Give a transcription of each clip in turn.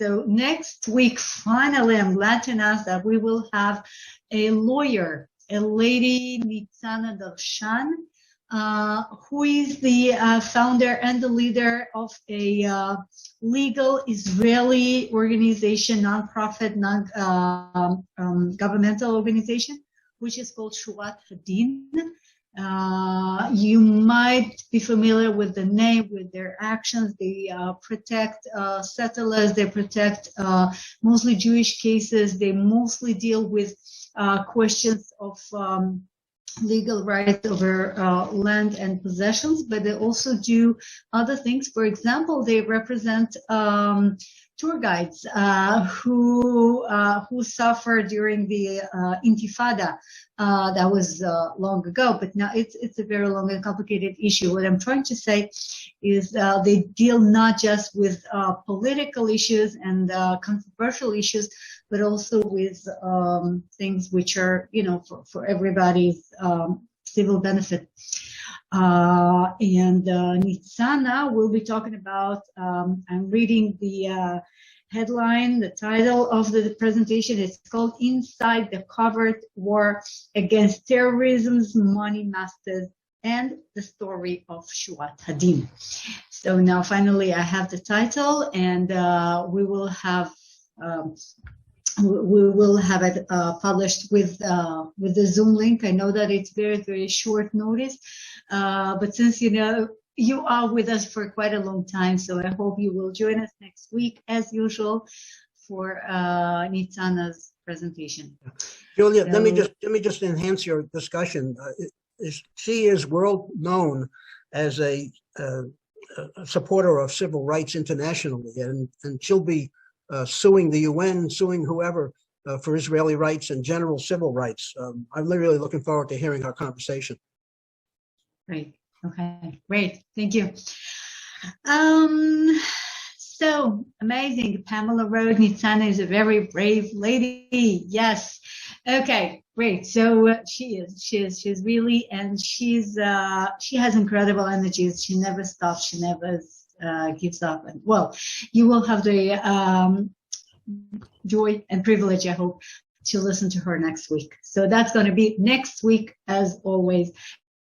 So next week, finally, I'm glad to announce that we will have a lawyer, a lady, Nitzana Darshan, who is the founder and the leader of a legal Israeli organization, nonprofit, non-governmental organization, which is called Shuat Hadin. You might be familiar with the name, with their actions. They protect settlers. They protect mostly Jewish cases. They mostly deal with questions of legal rights over land and possessions, but they also do other things. For example, they represent tour guides who suffered during the Intifada. That was long ago, but now it's a very long and complicated issue. What I'm trying to say is they deal not just with political issues and controversial issues, but also with things which are, for everybody's civil benefit. And Nitzana will be talking about, I'm reading the headline, the title of the presentation. It's called Inside the Covert War Against Terrorism's Money Masters and the Story of Shuat Hadin. So now finally I have the title, and we will have it published with the Zoom link. I know that it's very, very short notice, but since you are with us for quite a long time, so I hope you will join us next week as usual for Nitzana's presentation. Julia, let me just enhance your discussion. She is world known as a supporter of civil rights internationally, and she'll be suing the UN, suing whoever for Israeli rights and general civil rights. I'm really looking forward to hearing our conversation. Great. Okay. Great. Thank you. So amazing. Pamela wrote, Nitzana is a very brave lady. Yes. Okay. Great. So she's really, and she has incredible energies. She never stops. She never gives up. And well, you will have the joy and privilege, I hope, to listen to her next week. So that's going to be next week, as always.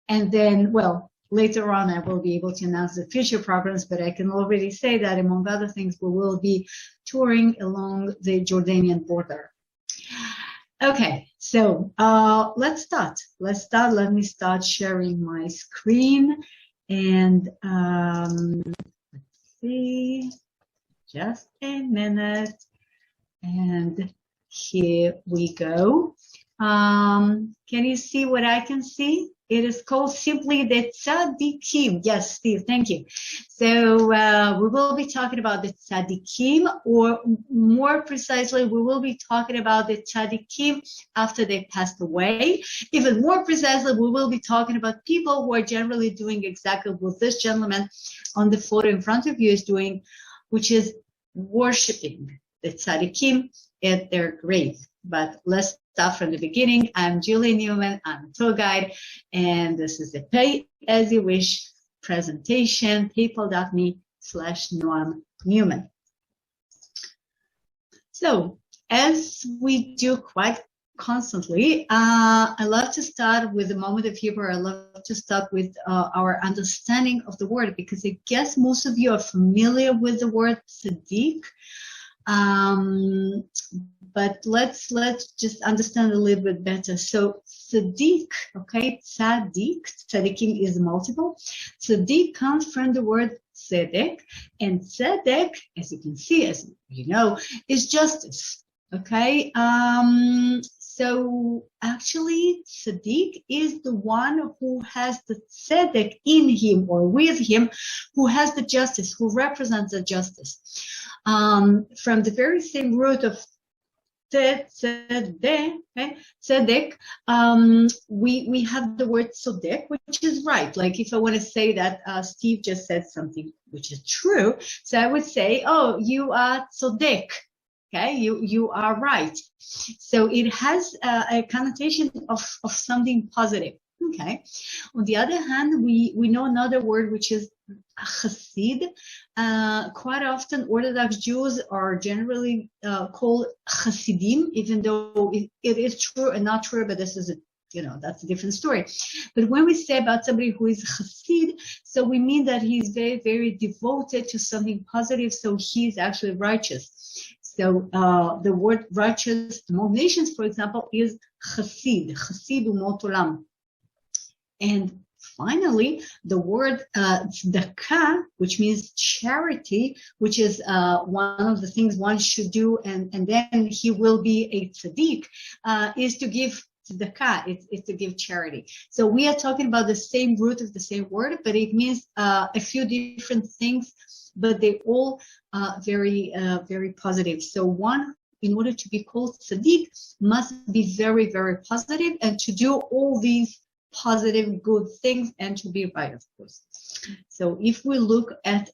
And then, well, later on, I will be able to announce the future programs, but I can already say that, among other things, we will be touring along the Jordanian border. Okay, so let's start. Let me start sharing my screen. And let's see, just a minute. And here we go. Can you see what I can see? It is called simply the Tzadikim. Yes, Steve, thank you. So we will be talking about the Tzadikim, or more precisely, we will be talking about the Tzadikim after they passed away. Even more precisely, we will be talking about people who are generally doing exactly what this gentleman on the photo in front of you is doing, which is worshiping the Tzadikim at their grave. But let's start from the beginning. I'm Julie Newman. I'm a tour guide, and this is the Pay As You Wish presentation, paypal.me/Noam Newman. So, as we do quite constantly, I love to start with the moment of Hebrew. I love to start with our understanding of the word, because I guess most of you are familiar with the word tzaddik. But let's just understand a little bit better. So tzaddik, okay, tzaddikim is multiple. Tzaddik comes from the word tzedek, and tzedek, as you can see, as you know, is justice. Okay, so actually tzaddik is the one who has the tzedek in him or with him, who has the justice, who represents the justice. From the very same root of tzedek, we have the word tzodek, which is right. Like if I want to say that Steve just said something which is true, so I would say, oh, you are tzodek. Okay, you are right. So it has a connotation of something positive. Okay. On the other hand, we know another word which is Chassid. Quite often, Orthodox Jews are generally called Hasidim, even though it is true and not true, but this is that's a different story. But when we say about somebody who is Chassid, so we mean that he's very, very devoted to something positive, so he's actually righteous. So the word righteous among nations, for example, is Chassid, Chassid umot olam. And finally, the word tzedakah, which means charity, which is one of the things one should do, and then he will be a tzaddik, is to give tzedakah, it's to give charity. So we are talking about the same root of the same word, but it means a few different things, but they all very, very positive. So one, in order to be called tzaddik, must be very, very positive, and to do all these positive, good things, and to be right, of course. So if we look at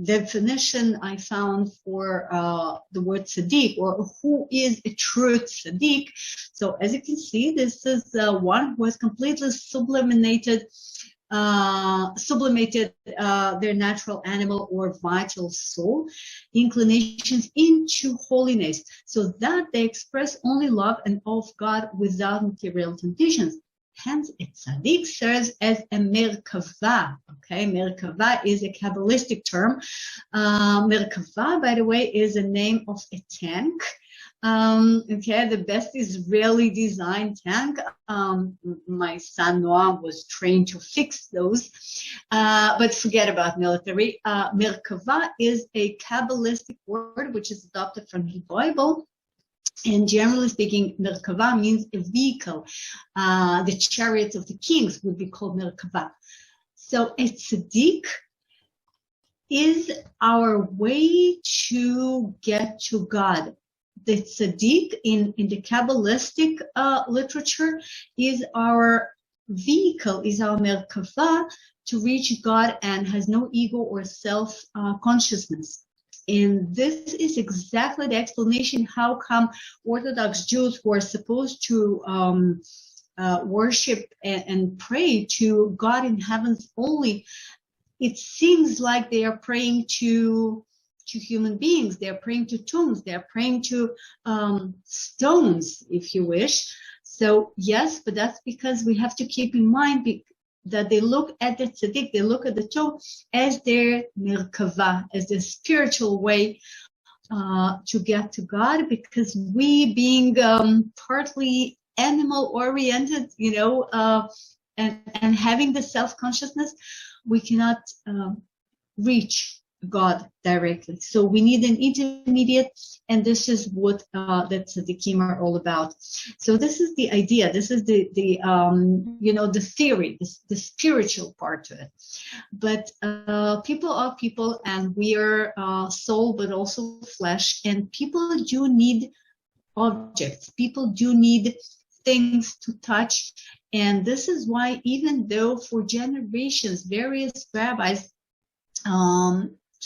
definition I found for the word tzaddik, or who is a true tzaddik. So as you can see, this is one who has completely sublimated their natural animal or vital soul inclinations into holiness, so that they express only love and awe of God without material conditions. Hence, a tzaddik serves as a merkava. Okay, merkava is a Kabbalistic term. Merkava, by the way, is a name of a tank. Okay, the best Israeli designed tank. My son Noah was trained to fix those, but forget about military. Merkava is a Kabbalistic word which is adopted from the Bible. And generally speaking, Merkava means a vehicle. The chariots of the kings would be called Merkava. So a tzaddik is our way to get to God. The tzaddik in the Kabbalistic literature is our vehicle, is our Merkava to reach God, and has no ego or self-consciousness. And this is exactly the explanation how come Orthodox Jews who are supposed to worship and pray to God in heavens only, it seems like they are praying to human beings, they're praying to tombs, they're praying to stones, if you wish. So yes, but that's because we have to keep in mind that they look at the tzaddik, they look at the tomb as their merkava, as the spiritual way to get to God, because we being partly animal-oriented, and having the self-consciousness, we cannot reach God directly. So we need an intermediate, and this is what the tzaddikim are all about. So this is the idea. This is the theory, the spiritual part to it. But people are people, and we are soul, but also flesh. And people do need objects. People do need things to touch. And this is why, even though for generations various rabbis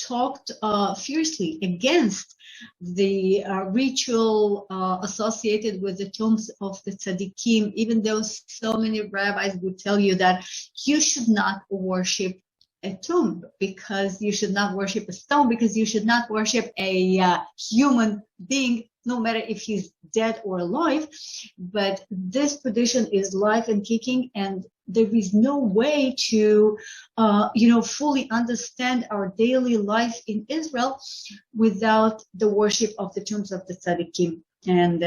talked fiercely against the ritual associated with the tombs of the tzaddikim, even though so many rabbis would tell you that you should not worship a tomb, because you should not worship a stone, because you should not worship a human being, no matter if he's dead or alive. But this tradition is live and kicking, and there is no way to, fully understand our daily life in Israel without the worship of the tombs of the tzaddikim. And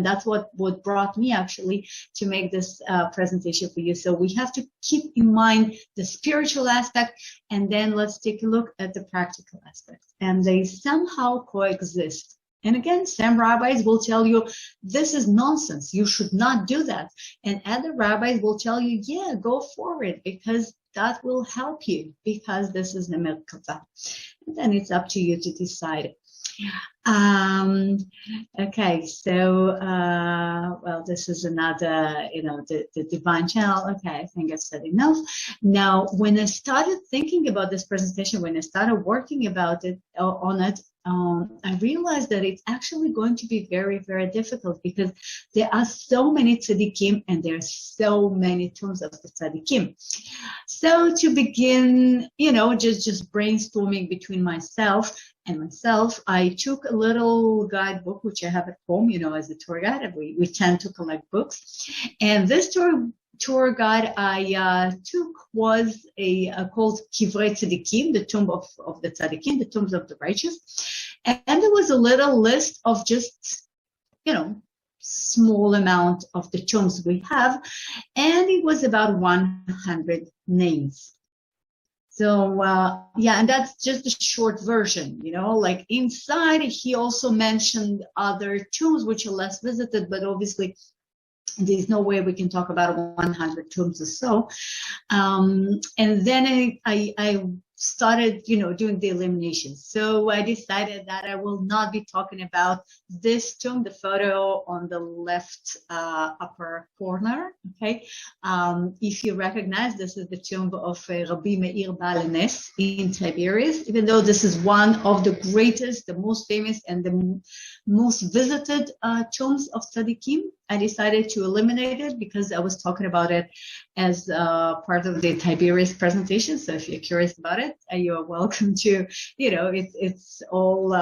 that's what brought me actually to make this presentation for you. So we have to keep in mind the spiritual aspect, and then let's take a look at the practical aspect. And they somehow coexist. And again, some rabbis will tell you, this is nonsense, you should not do that. And other rabbis will tell you, yeah, go for it, because that will help you, because this is the merkava. And then it's up to you to decide. Okay, so, well, this is another, the divine channel. Okay, I think I've said enough. Now, when I started thinking about this presentation, when I started working about it, on it, I realized that it's actually going to be very, very difficult because there are so many tzadikim and there are so many tombs of the tzadikim. So to begin, just brainstorming between myself, I took a little guidebook, which I have at home, as a tour guide. We tend to collect books. And this tour guide I took was called Kivrei Tzadikim, the tomb of the Tzadikim, the tombs of the righteous. And there was a little list of just, small amount of the tombs we have. And it was about 100 names. So, and that's just a short version, like inside, he also mentioned other tombs which are less visited, but obviously there's no way we can talk about 100 tombs or so. And then I started, doing the elimination. So I decided that I will not be talking about this tomb, the photo on the left upper corner. Okay. If you recognize, this is the tomb of Rabbi Meir Baal HaNes in Tiberias, even though this is one of the greatest, the most famous, and the most visited tombs of Tzadikim. I decided to eliminate it because I was talking about it as part of the Tiberias presentation. So if you're curious about it, you are welcome to, it's all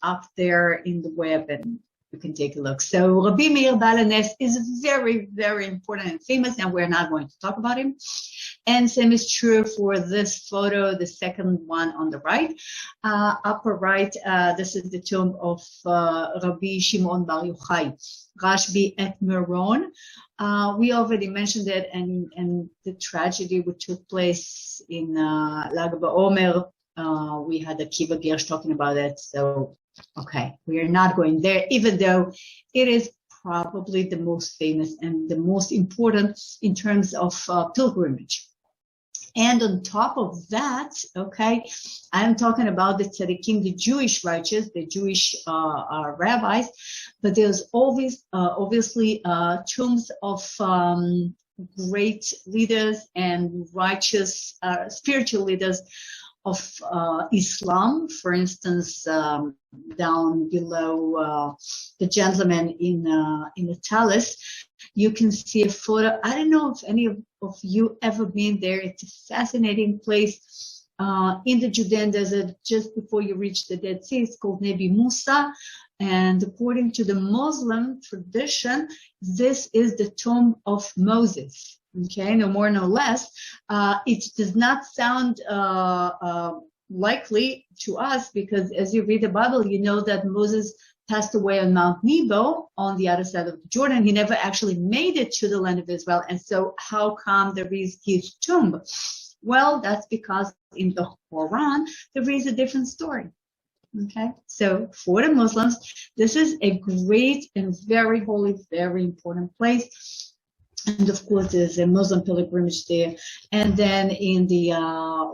up there in the web and you can take a look. So Rabbi Meir Baal HaNes is very, very important and famous, and we're not going to talk about him. And same is true for this photo, the second one on the right. Upper right, this is the tomb of Rabbi Shimon Bar Yochai, Rashbi et Meron. We already mentioned it, and the tragedy which took place in Lag BaOmer. We had Akiva Gersh talking about it. So, okay, we are not going there, even though it is probably the most famous and the most important in terms of pilgrimage. And on top of that, okay, I'm talking about the tzaddikim, the Jewish righteous, the Jewish rabbis, but there's always, obviously, tombs of great leaders and righteous spiritual leaders of Islam. For instance, down below the gentleman in the talus, you can see a photo. I don't know if any of you ever been there. It's a fascinating place in the Judean desert just before you reach the Dead Sea. It's called Nebi Musa. And according to the Muslim tradition, this is the tomb of Moses. Okay, no more, no less. It does not sound likely to us because as you read the Bible, you know that Moses passed away on Mount Nebo on the other side of the Jordan. He never actually made it to the land of Israel. And so how come there is his tomb? Well, that's because in the Quran, there is a different story. Okay, so for the Muslims, this is a great and very holy, very important place. And of course, there's a Muslim pilgrimage there. And then in the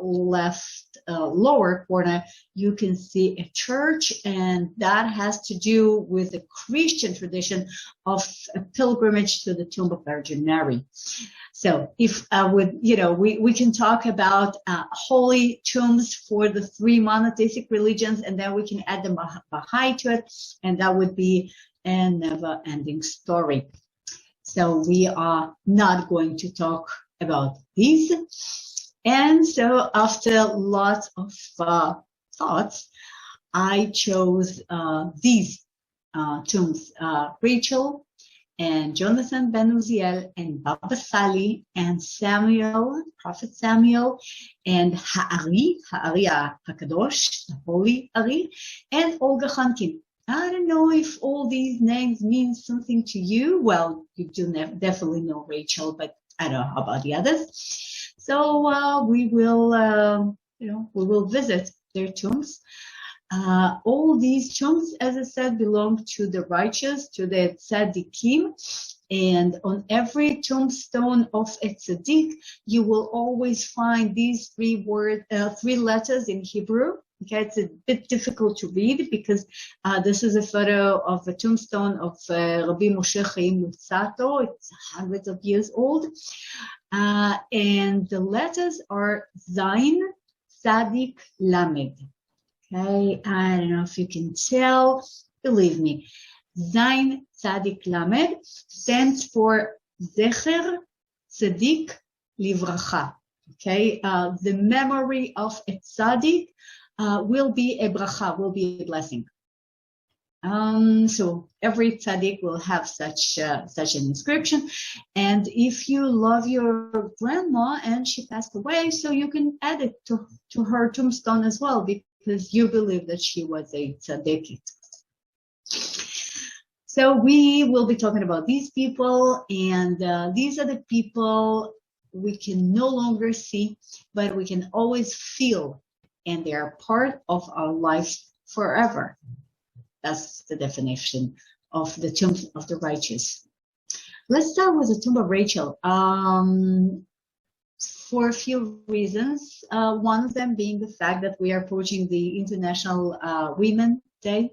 left lower corner, you can see a church, and that has to do with the Christian tradition of a pilgrimage to the tomb of Virgin Mary. So if I would, we can talk about holy tombs for the three monotheistic religions, and then we can add the Baha'i to it, and that would be a never-ending story. So we are not going to talk about these. And so after lots of thoughts, I chose these tombs, Rachel and Jonathan ben Uziel and Baba Sali and Samuel, Prophet Samuel, and Ha'ari HaKadosh, the Holy Ari, and Olga Khankin. I don't know if all these names mean something to you. Well, you do definitely know Rachel, but I don't know how about the others. So we will, we will visit their tombs. All these tombs, as I said, belong to the righteous, to the tzadikim. And on every tombstone of a tzaddik, you will always find these three letters in Hebrew. Okay, it's a bit difficult to read because this is a photo of a tombstone of Rabbi Moshe Chaim Luzzatto. It's hundreds of years old. And the letters are Zayin, Tzadik, Lamed. Okay, I don't know if you can tell. Believe me, Zayin, Tzadik, Lamed stands for Zecher, Tzadik, Livracha. Okay, the memory of a tzaddik will be a bracha, will be a blessing. So every tzaddik will have such an inscription. And if you love your grandma and she passed away, so you can add it to her tombstone as well, because you believe that she was a tzaddikit. So we will be talking about these people, and these are the people we can no longer see, but we can always feel, and they are part of our lives forever. That's the definition of the tomb of the righteous. Let's start with the tomb of Rachel. For a few reasons. One of them being the fact that we are approaching the International Women's Day,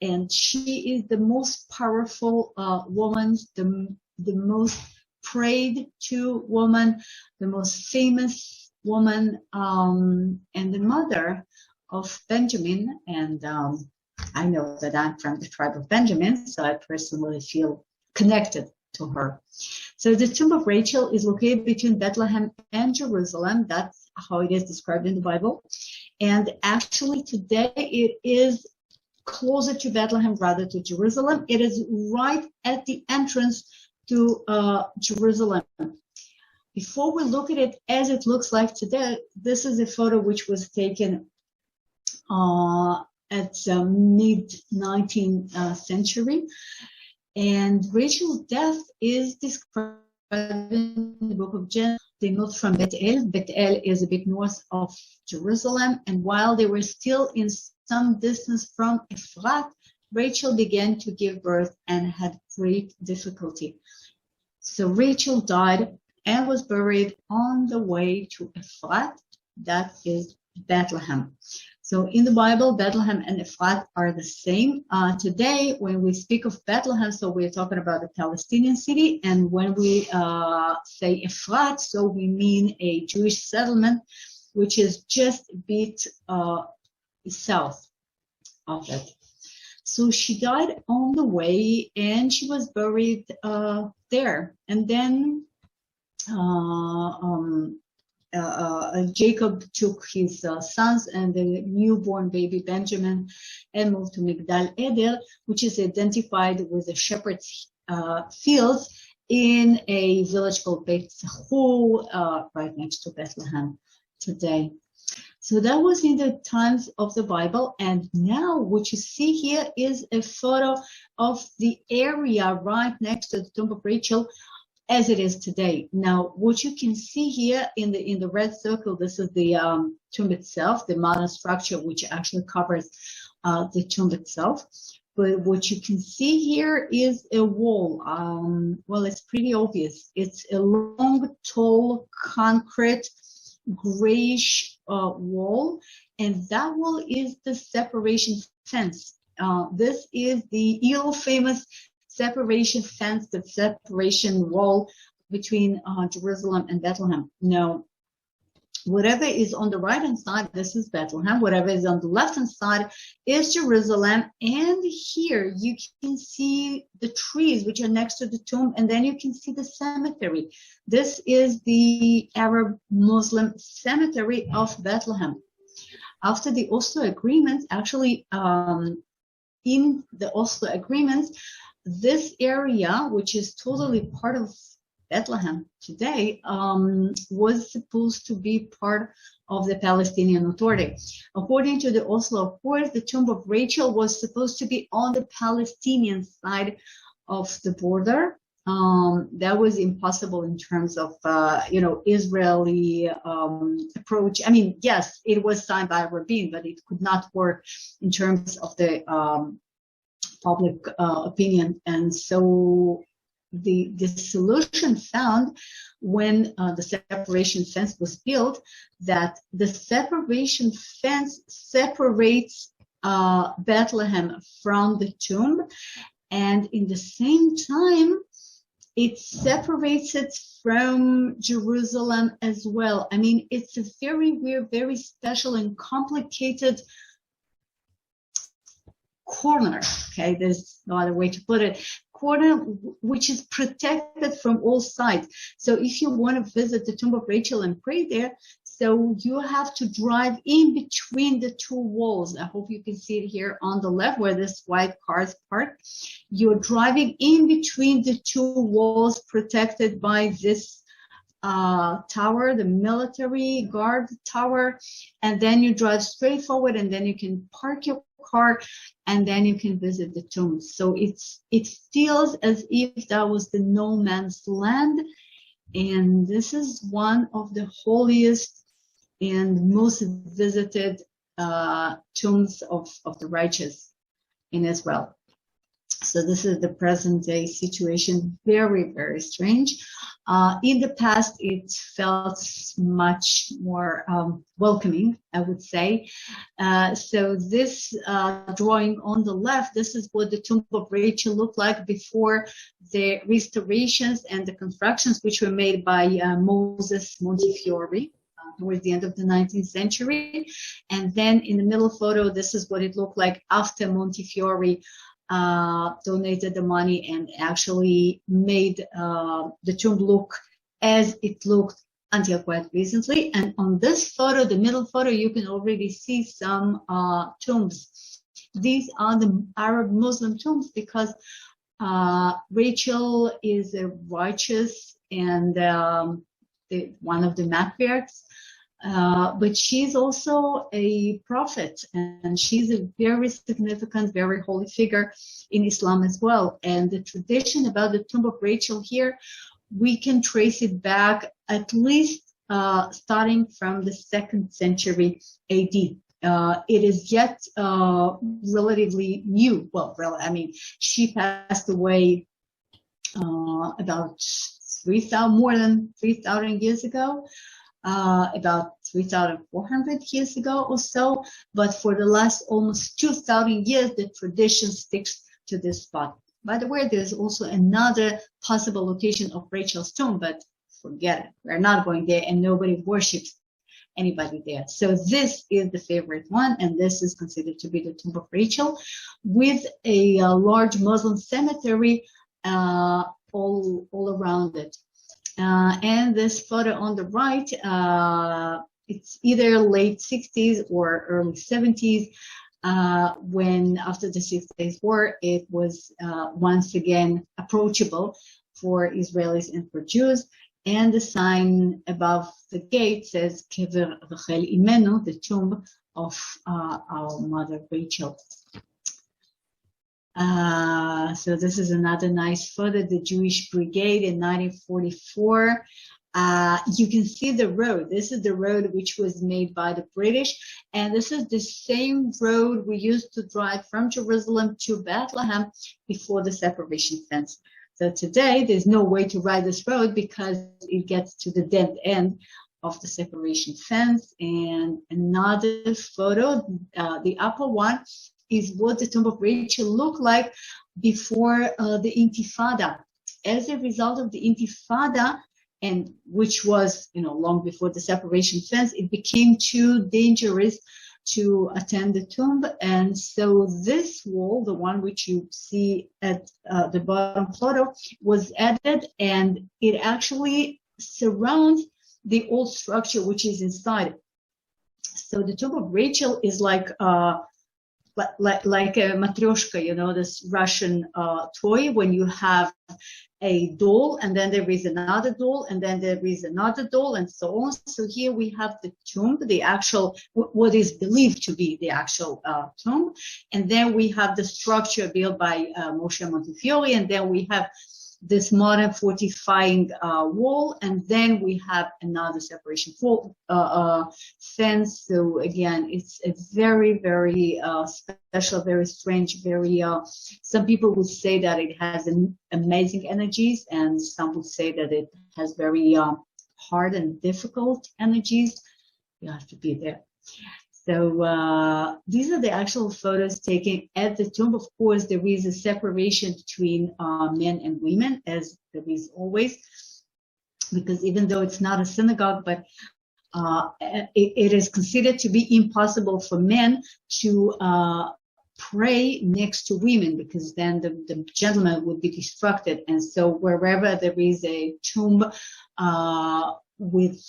and she is the most powerful woman, the most prayed to woman, the most famous woman, and the mother of Benjamin. And I know that I'm from the tribe of Benjamin, so I personally feel connected to her. So the tomb of Rachel is located between Bethlehem and Jerusalem. That's how it is described in the Bible. And actually today it is closer to Bethlehem rather to Jerusalem. It is right at the entrance to Jerusalem. Before we look at it as it looks like today, this is a photo which was taken at mid-19th century. And Rachel's death is described in the book of Genesis. They moved from Bethel. Bethel is a bit north of Jerusalem. And while they were still in some distance from Ephrat, Rachel began to give birth and had great difficulty. So Rachel died and was buried on the way to Ephrat. That is Bethlehem. So in the Bible, Bethlehem and Ephrat are the same. Today, when we speak of Bethlehem, so we're talking about a Palestinian city. And when we say Ephrat, so we mean a Jewish settlement, which is just a bit south of it. So she died on the way, and she was buried there. And then Jacob took his sons and the newborn baby Benjamin and moved to Migdal Eder, which is identified with the shepherd's fields in a village called Beit Zachur, right next to Bethlehem today. So that was in the times of the Bible. And now what you see here is a photo of the area right next to the tomb of Rachel as it is today. Now, what you can see here in the red circle, this is the tomb itself, the modern structure, which actually covers the tomb itself. But what you can see here is a wall. Well, it's pretty obvious. It's a long, tall, concrete, grayish wall, and that wall is the separation fence. This is the famous separation fence, the separation wall between Jerusalem and Bethlehem. Now, whatever is on the right-hand side, this is Bethlehem. Whatever is on the left-hand side is Jerusalem. And here you can see the trees which are next to the tomb, and then you can see the cemetery. This is the Arab Muslim cemetery of Bethlehem. After the Oslo Agreement, actually, in the Oslo Agreement, this area, which is totally part of Bethlehem today, was supposed to be part of the Palestinian Authority. According to the Oslo Accord, the tomb of Rachel was supposed to be on the Palestinian side of the border. That was impossible in terms of, Israeli approach. I mean, yes, it was signed by Rabin, but it could not work in terms of the public opinion. And so the solution found when the separation fence was built, that the separation fence separates Bethlehem from the tomb, and in the same time, it separates it from Jerusalem as well. I mean, it's a very weird, very special and complicated corner. Okay, there's no other way to put it. Corner which is protected from all sides. So if you want to visit the tomb of Rachel and pray there, so you have to drive in between the two walls. I hope you can see it here on the left where this white car is parked. You're driving in between the two walls protected by this tower, the military guard tower, and then you drive straight forward, and then you can park your car, and then you can visit the tomb. So it feels as if that was the no man's land, and this is one of the holiest and most visited tombs of the righteous in Israel. So this is the present day situation. Very, very strange. In the past, it felt much more welcoming, I would say. So this drawing on the left, this is what the tomb of Rachel looked like before the restorations and the constructions which were made by Moses Montefiore towards the end of the 19th century. And then in the middle photo, this is what it looked like after Montefiore donated the money and actually made the tomb look as it looked until quite recently. And on this photo, the middle photo, you can already see some tombs. These are the Arab Muslim tombs because Rachel is a righteous and one of the matriarchs. But she's also a prophet, and she's a very significant, very holy figure in Islam as well. And the tradition about the tomb of Rachel here, we can trace it back at least starting from the 2nd century AD. It is yet relatively new. Well, really, I mean, she passed away about more than 3,000 years ago. About 3,400 years ago or so, but for the last almost 2,000 years, the tradition sticks to this spot. By the way, there's also another possible location of Rachel's tomb, but forget it. We're not going there, and nobody worships anybody there. So this is the favorite one, and this is considered to be the tomb of Rachel, with a large Muslim cemetery all around it. And this photo on the right, it's either late 60s or early 70s, when after the 6 Days War, it was once again approachable for Israelis and for Jews. And the sign above the gate says, Kever Rachel Imenu, the tomb of our mother Rachel. So this is another nice photo, the Jewish Brigade in 1944. You can see the road. This is the road which was made by the British, and this is the same road we used to drive from Jerusalem to Bethlehem before the separation fence. So today there's no way to ride this road because it gets to the dead end of the separation fence. And another photo, the upper one, is what the tomb of Rachel looked like before the Intifada. As a result of the Intifada, and which was, long before the separation fence, it became too dangerous to attend the tomb. And so this wall, the one which you see at the bottom photo, was added, and it actually surrounds the old structure which is inside. So the tomb of Rachel is like a matryoshka, this Russian toy, when you have a doll, and then there is another doll, and then there is another doll, and so on. So here we have the tomb, the actual, what is believed to be the actual tomb, and then we have the structure built by Moshe Montefiore, and then we have this modern fortifying wall, and then we have another separation fence. So again, it's a very, very special, very strange, very. Some people would say that it has amazing energies, and some would say that it has very hard and difficult energies. You have to be there. So these are the actual photos taken at the tomb. Of course, there is a separation between men and women, as there is always, because even though it's not a synagogue, but it is considered to be impossible for men to pray next to women, because then the gentleman would be distracted. And so wherever there is a tomb with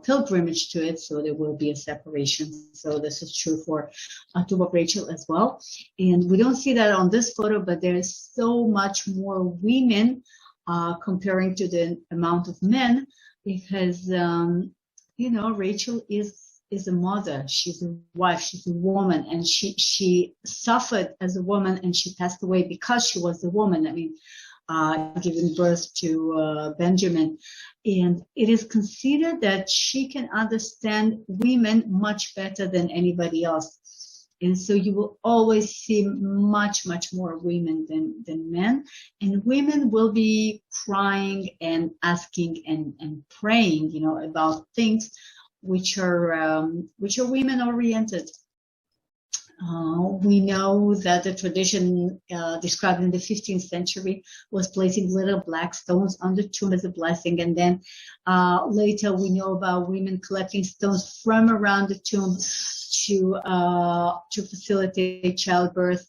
pilgrimage to it, so there will be a separation. So this is true for Tomb of Rachel as well. And we don't see that on this photo, but there's so much more women comparing to the amount of men, because Rachel is a mother, she's a wife, she's a woman, and she suffered as a woman, and she passed away because she was a woman. I mean, giving birth to Benjamin. And it is considered that she can understand women much better than anybody else. And so you will always see much, much more women than men. And women will be crying and asking and praying, about things which are women oriented. We know that the tradition described in the 15th century was placing little black stones on the tomb as a blessing. And then later we know about women collecting stones from around the tomb to facilitate childbirth.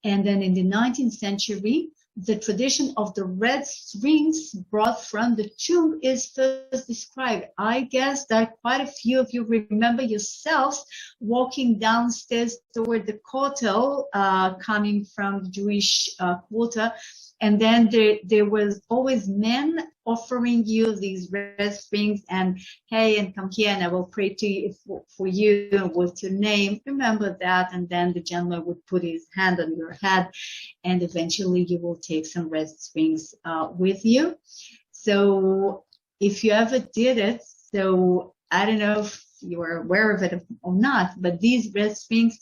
And then in the 19th century, the tradition of the red strings brought from the tomb is first described. I guess that quite a few of you remember yourselves walking downstairs toward the kotel, coming from the Jewish quarter, and then there was always men offering you these red strings and, hey, and come here and I will pray to you for you with your name. Remember that. And then the gentleman would put his hand on your head, and eventually you will take some red strings with you. So if you ever did it, so I don't know if you are aware of it or not, but these red strings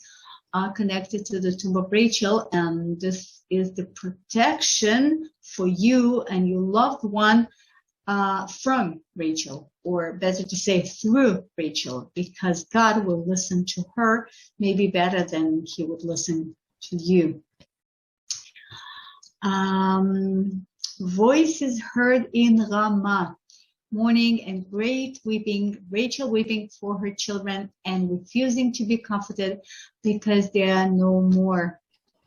are connected to the tomb of Rachel, and this is the protection for you and your loved one from Rachel, or better to say through Rachel, because God will listen to her maybe better than he would listen to you. Voice is heard in Ramah, mourning and great weeping, Rachel weeping for her children and refusing to be comforted because they are no more.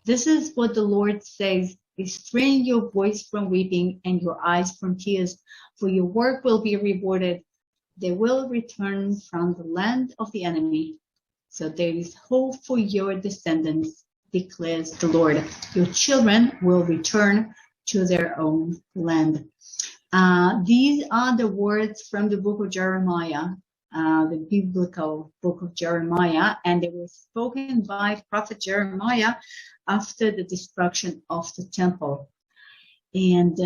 This is what the Lord says: restrain your voice from weeping and your eyes from tears, for your work will be rewarded. They will return from the land of the enemy. So there is hope for your descendants, declares the Lord. Your children will return to their own land. These are the words from the book of Jeremiah, the biblical book of Jeremiah, and they were spoken by prophet Jeremiah after the destruction of the temple. And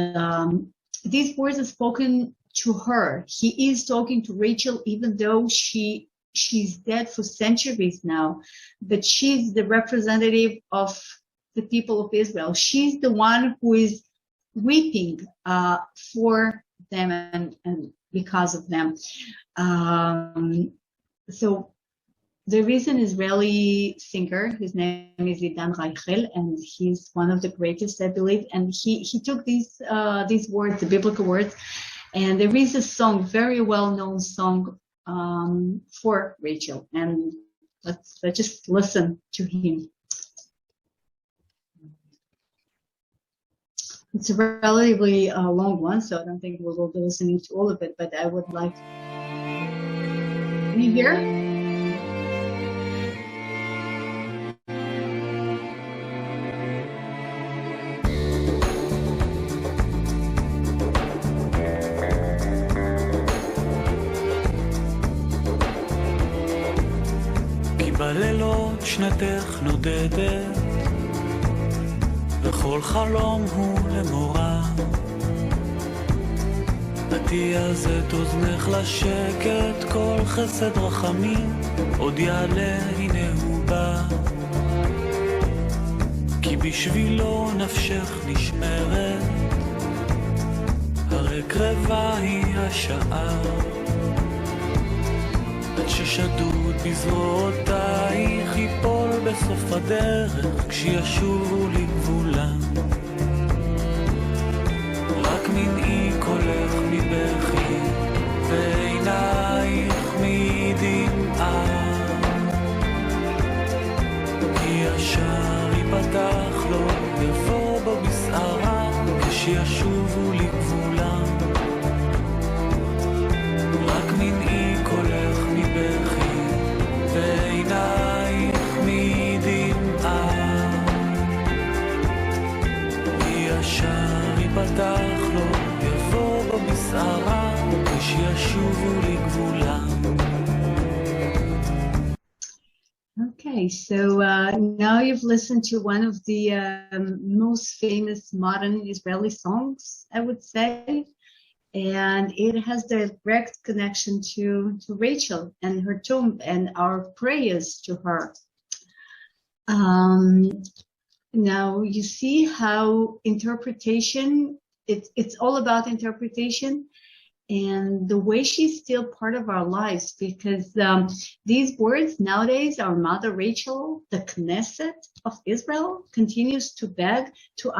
these words are spoken to her. He is talking to Rachel, even though she's dead for centuries now, but she's the representative of the people of Israel. She's the one who is weeping for them and because of them. So there is an Israeli singer, his name is Idan Reichel, and he's one of the greatest, I believe, and he took these words, the biblical words, and there is a song, very well-known song for Rachel, and let's just listen to him. It's a relatively long one, so I don't think we will be listening to all of it, but I would like... Can you hear? כי בלילות שנתך נודדת וכל חלום הוא למורה תיאז את אוזנך לשקט, כל חסד רחמים עוד יעלה, הנה הוא בא, כי בשבילו נפשך נשמרת, הרי קרבה היא השעה, עד ששדוד בזרועותייך ייפול בסוף הדרך, כשישובו לגבולם. רק מנעי קולך מבכי, ועינייך מדמעה, כי ישר ייפתח לו, יבוא בו בסערה, כשישובו לגבולם. רק מנעי קולך מבכי, ועינייך מדמעה, כי ישר ייפתח לו, יבוא בו בסערה, כשישובו לגבולם. Okay, so now you've listened to one of the most famous modern Israeli songs, I would say, and it has direct connection to Rachel and her tomb and our prayers to her. Now you see how interpretation, it's all about interpretation, and the way she's still part of our lives, because these words nowadays, our mother Rachel, the Knesset of Israel, continues to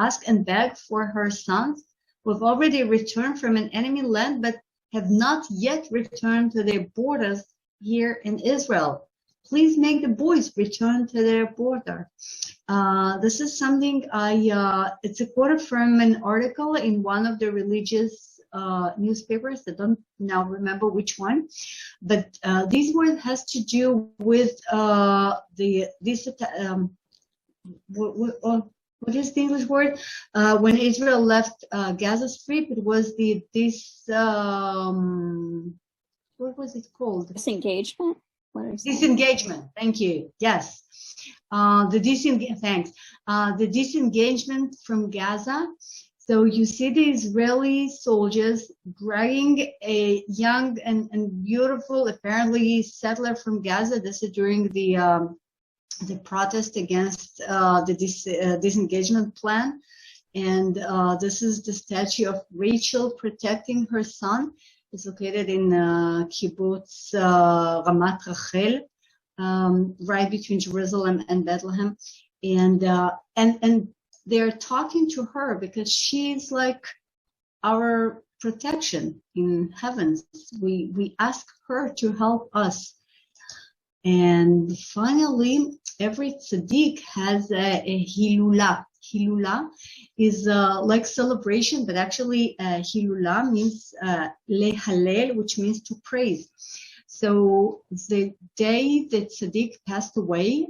ask and beg for her sons who have already returned from an enemy land, but have not yet returned to their borders here in Israel. Please make the boys return to their border. This is something it's a quote from an article in one of the religious newspapers. I don't now remember which one, but this word has to do with what is the English word? When Israel left Gaza Strip, it was what was it called? Disengagement? Disengagement. Thank you. Yes. The disengagement from Gaza. So you see the Israeli soldiers dragging a young and beautiful, apparently settler from Gaza. This is during the protest against the disengagement plan. And this is the statue of Rachel protecting her son. It's located in kibbutz Ramat Rachel, right between Jerusalem and Bethlehem. And they're talking to her because she's like our protection in heavens. We ask her to help us. And finally, every tzaddik has a hilula. Hilula is like celebration, but actually hilula means lehalel, which means to praise. So the day that tzaddik passed away,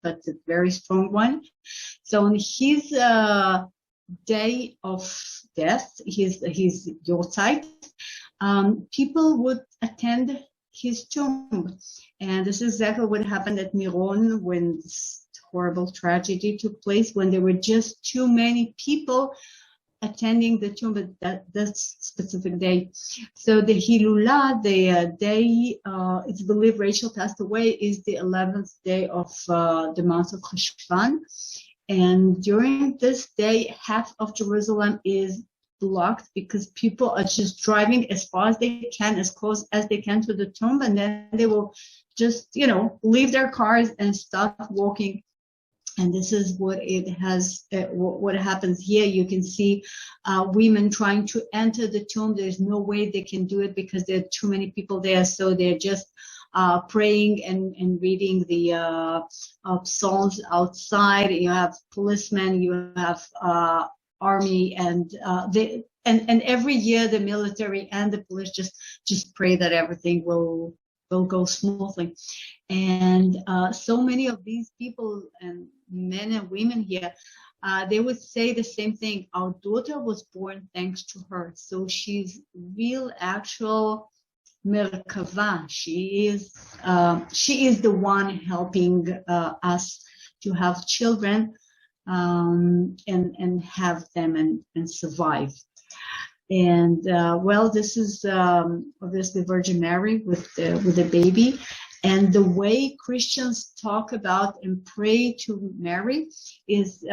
but a very strong one. So on his day of death, his Yortzeit, people would attend his tomb. And this is exactly what happened at Miron when this horrible tragedy took place, when there were just too many people attending the tomb at that specific day. So the Hilula, the day it's believed Rachel passed away, is the 11th day of the month of Cheshvan. And during this day, half of Jerusalem is blocked because people are just driving as far as they can, as close as they can to the tomb, and then they will just, leave their cars and start walking. And this is what what happens here. You can see women trying to enter the tomb. There's no way they can do it because there are too many people there. So they're just praying and reading the psalms outside. You have policemen, you have army, and every year the military and the police just pray that everything will go smoothly. And so many of these people and men and women here, they would say the same thing. Our daughter was born thanks to her. So she's real, actual Merkava. She is the one helping us to have children. and have them and survive. And this is obviously Virgin Mary with the baby. And the way Christians talk about and pray to Mary is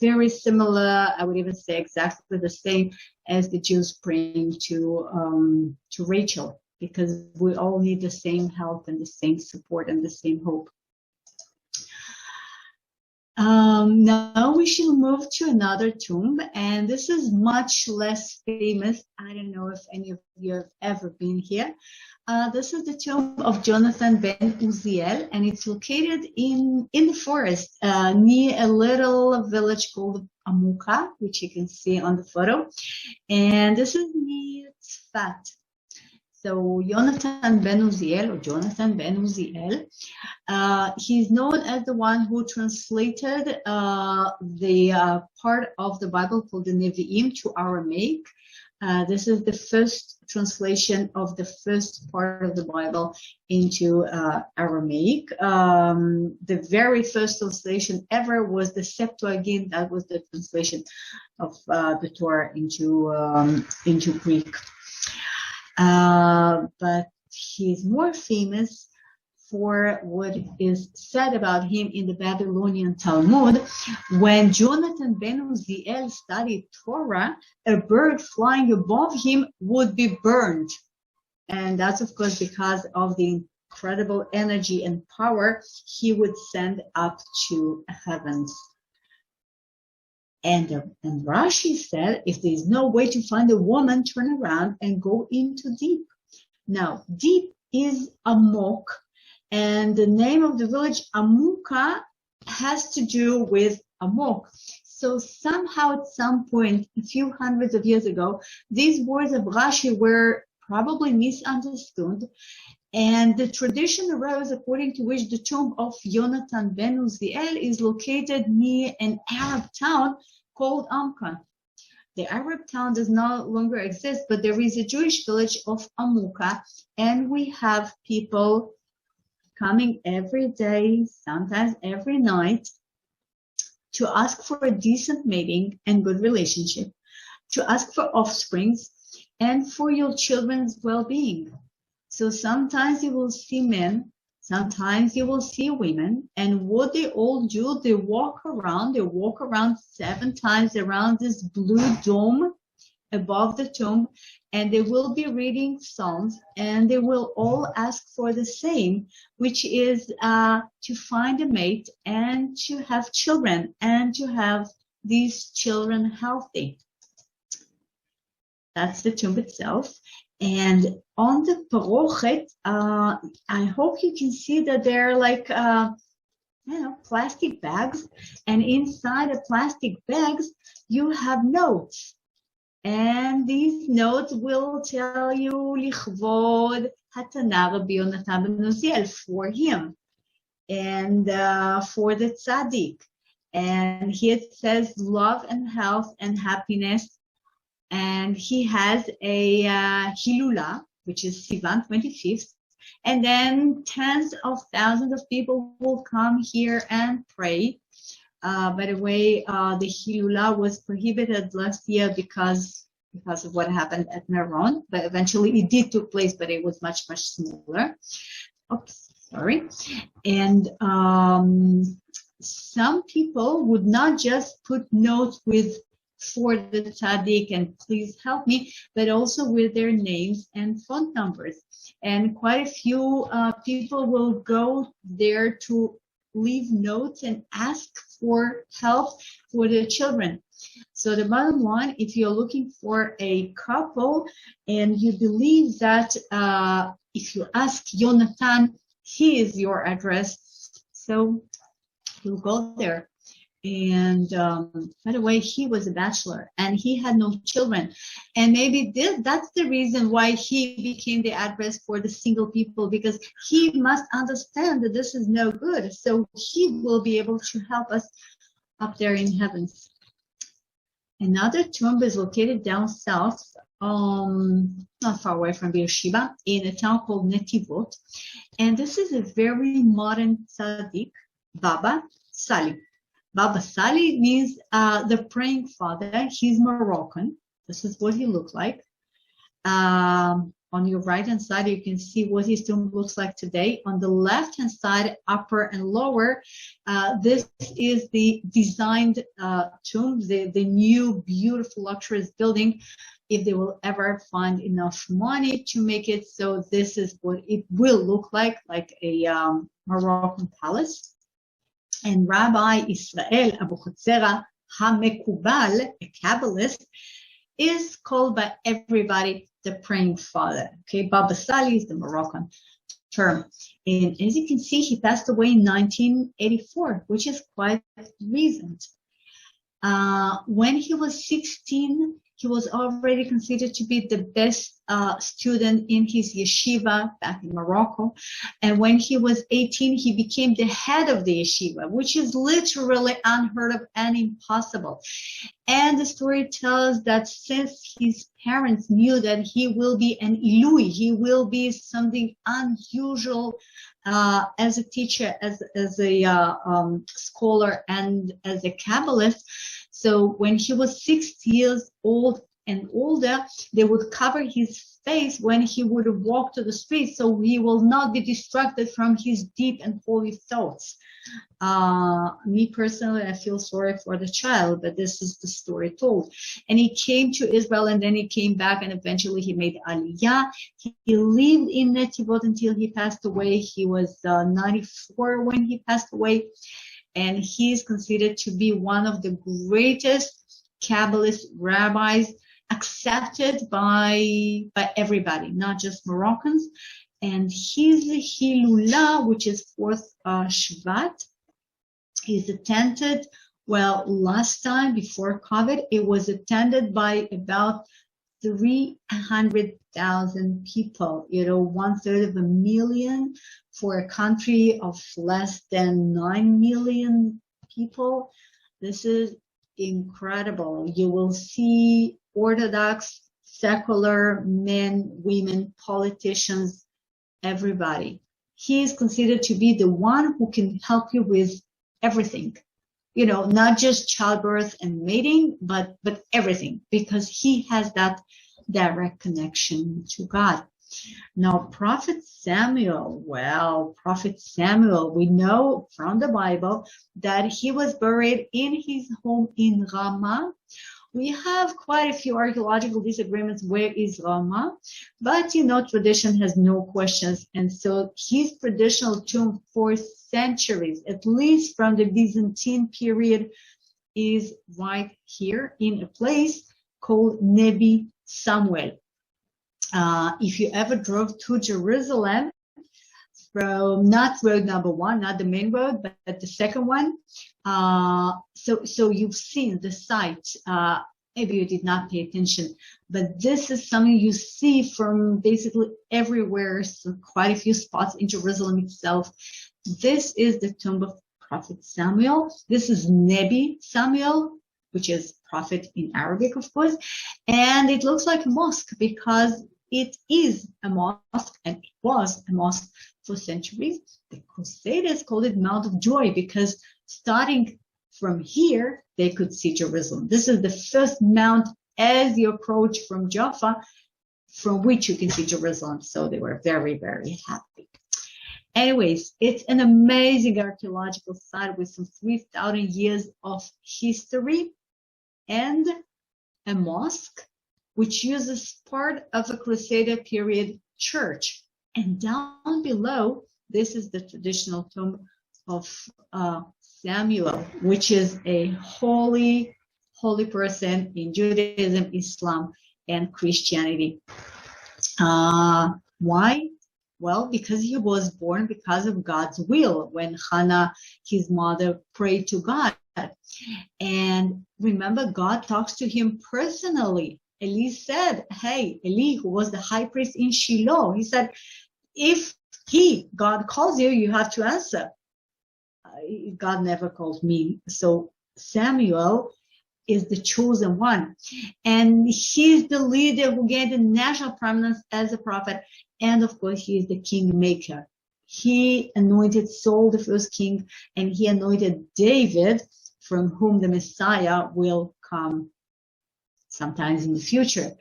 very similar. I would even say exactly the same as the Jews praying to Rachel, because we all need the same help and the same support and the same hope. Now we shall move to another tomb, and this is much less famous. I don't know if any of you have ever been here. This is the tomb of Jonathan ben Uziel, and it's located in the forest near a little village called Amuka, which you can see on the photo. And this is near Tzfat. So Jonathan ben Uziel, he's known as the one who translated the part of the Bible called the Nevi'im to Aramaic. This is the first translation of the first part of the Bible into Aramaic. The very first translation ever was the Septuagint. That was the translation of the Torah into Greek. But he's more famous for what is said about him in the Babylonian Talmud. When Jonathan ben Uziel studied Torah, a bird flying above him would be burned. And that's, of course, because of the incredible energy and power he would send up to heavens. And Rashi said, if there is no way to find a woman, turn around and go into deep. Now, deep is Amok, and the name of the village Amuka has to do with Amok. So somehow at some point, a few hundreds of years ago, these words of Rashi were probably misunderstood. And the tradition arose according to which the tomb of Jonathan ben Uziel is located near an Arab town called Amka. The Arab town does no longer exist, but there is a Jewish village of Amuka, and we have people coming every day, sometimes every night, to ask for a decent mating and good relationship, to ask for offsprings, and for your children's well-being. So sometimes you will see men, sometimes you will see women, and what they all do, they walk around 7 times around this blue dome above the tomb, and they will be reading Psalms, and they will all ask for the same, which is to find a mate and to have children, and to have these children healthy. That's the tomb itself. And on the parochet, I hope you can see that there are like, plastic bags. And inside the plastic bags, you have notes. And these notes will tell you, Lichvod Hatana Rabbi Yonatan ben Uziel, for him. And for the Tzadik. And here it says love and health and happiness. And he has a Hilula, which is Sivan 25th. And then tens of thousands of people will come here and pray. By the way, the Hilula was prohibited last year because of what happened at Meron. But eventually it did take place, but it was much, much smaller. Oops, sorry. And some people would not just put notes for the tzaddik and please help me, but also with their names and phone numbers. And quite a few people will go there to leave notes and ask for help for their children. So the bottom line, if you're looking for a couple and you believe that if you ask Jonathan, he is your address, so you'll go there. And by the way, he was a bachelor and he had no children. And maybe that's the reason why he became the address for the single people, because he must understand that this is no good. So he will be able to help us up there in heavens. Another tomb is located down south, not far away from Beersheba, in a town called Netivot. And this is a very modern tzaddik, Baba Sali. Baba Sali means the praying father. He's Moroccan. This is what he looked like. On your right-hand side, you can see what his tomb looks like today. On the left-hand side, upper and lower, this is the designed tomb, the new, beautiful, luxurious building, if they will ever find enough money to make it. So this is what it will look like a Moroccan palace. And Rabbi Israel Abuchatzera HaMekubal, a Kabbalist, is called by everybody the praying father. Okay, Baba Sali is the Moroccan term. And as you can see, he passed away in 1984, which is quite recent. When he was 16, he was already considered to be the best student in his yeshiva back in Morocco. And when he was 18, he became the head of the yeshiva, which is literally unheard of and impossible. And the story tells that since his parents knew that he will be an Ilui, he will be something unusual as a teacher, as a scholar, and as a Kabbalist. So when he was 6 years old and older, they would cover his face when he would walk to the street, so he will not be distracted from his deep and holy thoughts. Me personally, I feel sorry for the child, but this is the story told. And he came to Israel, and then he came back, and eventually he made Aliyah. He lived in Netivot until he passed away. He was 94 when he passed away. And he is considered to be one of the greatest Kabbalist rabbis accepted by everybody, not just Moroccans. And his Hilula, which is 4th Shvat, is attended, well, last time before COVID, it was attended by about 300,000 people, 1/3 of a million for a country of less than 9 million people. This is incredible. You will see Orthodox, secular men, women, politicians, everybody. He is considered to be the one who can help you with everything. Not just childbirth and mating, but everything, because he has that direct connection to God. Now, Prophet Samuel, we know from the Bible that he was buried in his home in Ramah. We have quite a few archaeological disagreements where is Ramah, but tradition has no questions. And so his traditional tomb for centuries, at least from the Byzantine period, is right here in a place called Nebi Samuel. If you ever drove to Jerusalem, from not road number 1, not the main road, but the second one, so you've seen the site. Maybe you did not pay attention, but this is something you see from basically everywhere, so quite a few spots in Jerusalem itself. This is the tomb of Prophet Samuel. This is Nebi Samuel, which is prophet in Arabic, of course, and it looks like a mosque because it is a mosque, and it was a mosque for centuries. The Crusaders called it Mount of Joy because starting from here, they could see Jerusalem. This is the first mount as you approach from Jaffa, from which you can see Jerusalem. So they were very, very happy. Anyways, it's an amazing archaeological site with some 3,000 years of history and a mosque, which uses part of a Crusader period church. And down below, this is the traditional tomb of Samuel, which is a holy person in Judaism, Islam, and Christianity. Why? Well, because he was born because of God's will when Hannah, his mother, prayed to God. And remember, God talks to him personally. Eli said, hey, Eli, who was the high priest in Shiloh, he said, if God calls you, you have to answer. God never called me. So Samuel is the chosen one. And he's the leader who gained the national prominence as a prophet. And of course, he is the kingmaker. He anointed Saul, the first king, and he anointed David from whom the Messiah will come sometimes in the future.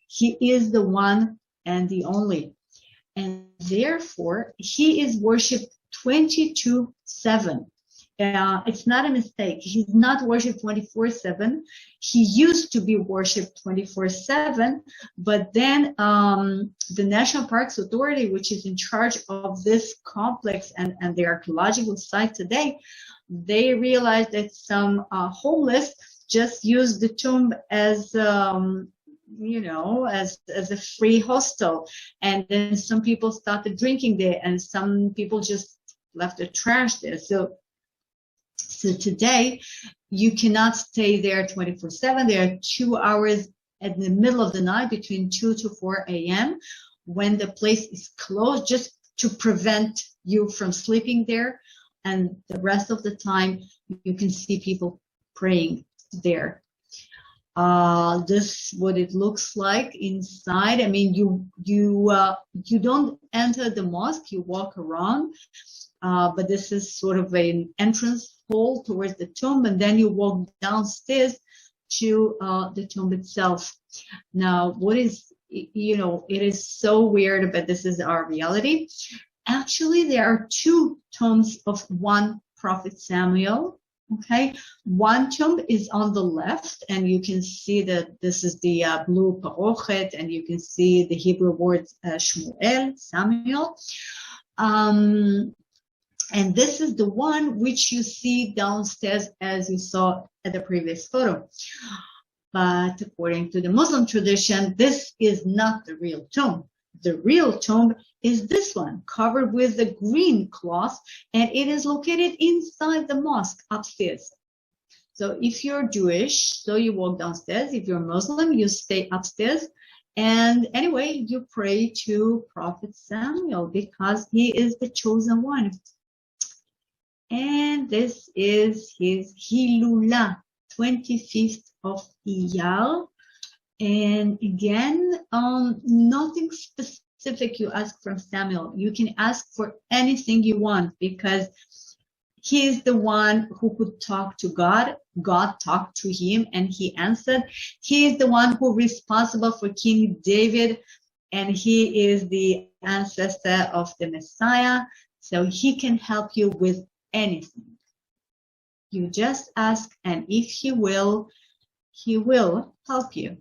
He is the one and the only. And therefore, he is worshipped 24/7. It's not a mistake. He's not worshipped 24/7. He used to be worshipped 24/7, but then the National Parks Authority, which is in charge of this complex and the archaeological site today, they realized that some homeless just used the tomb as as a free hostel, and then some people started drinking there, and some people just left the trash there. So today you cannot stay there 24/7. There are 2 hours in the middle of the night between 2 to 4 a.m. when the place is closed, just to prevent you from sleeping there, and the rest of the time you can see people praying there. This what it looks like inside. I mean, you don't enter the mosque, you walk around, but this is sort of an entrance hall towards the tomb, and then you walk downstairs to the tomb itself. Now, what is, it is so weird, but this is our reality. Actually, there are 2 tombs of one prophet Samuel. Okay, one tomb is on the left, and you can see that this is the blue parochet, and you can see the Hebrew word Shmuel, Samuel. And this is the one which you see downstairs, as you saw at the previous photo. But according to the Muslim tradition, this is not the real tomb. The real tomb is this one, covered with a green cloth, and it is located inside the mosque upstairs. So if you're Jewish, so you walk downstairs. If you're Muslim, you stay upstairs. And anyway, you pray to Prophet Samuel because he is the chosen one. And this is his Hilula, 25th of Iyar. And again, nothing specific you ask from Samuel. You can ask for anything you want because he is the one who could talk to God. God talked to him and he answered. He is the one who is responsible for King David, and he is the ancestor of the Messiah. So he can help you with anything. You just ask, and if he will help you.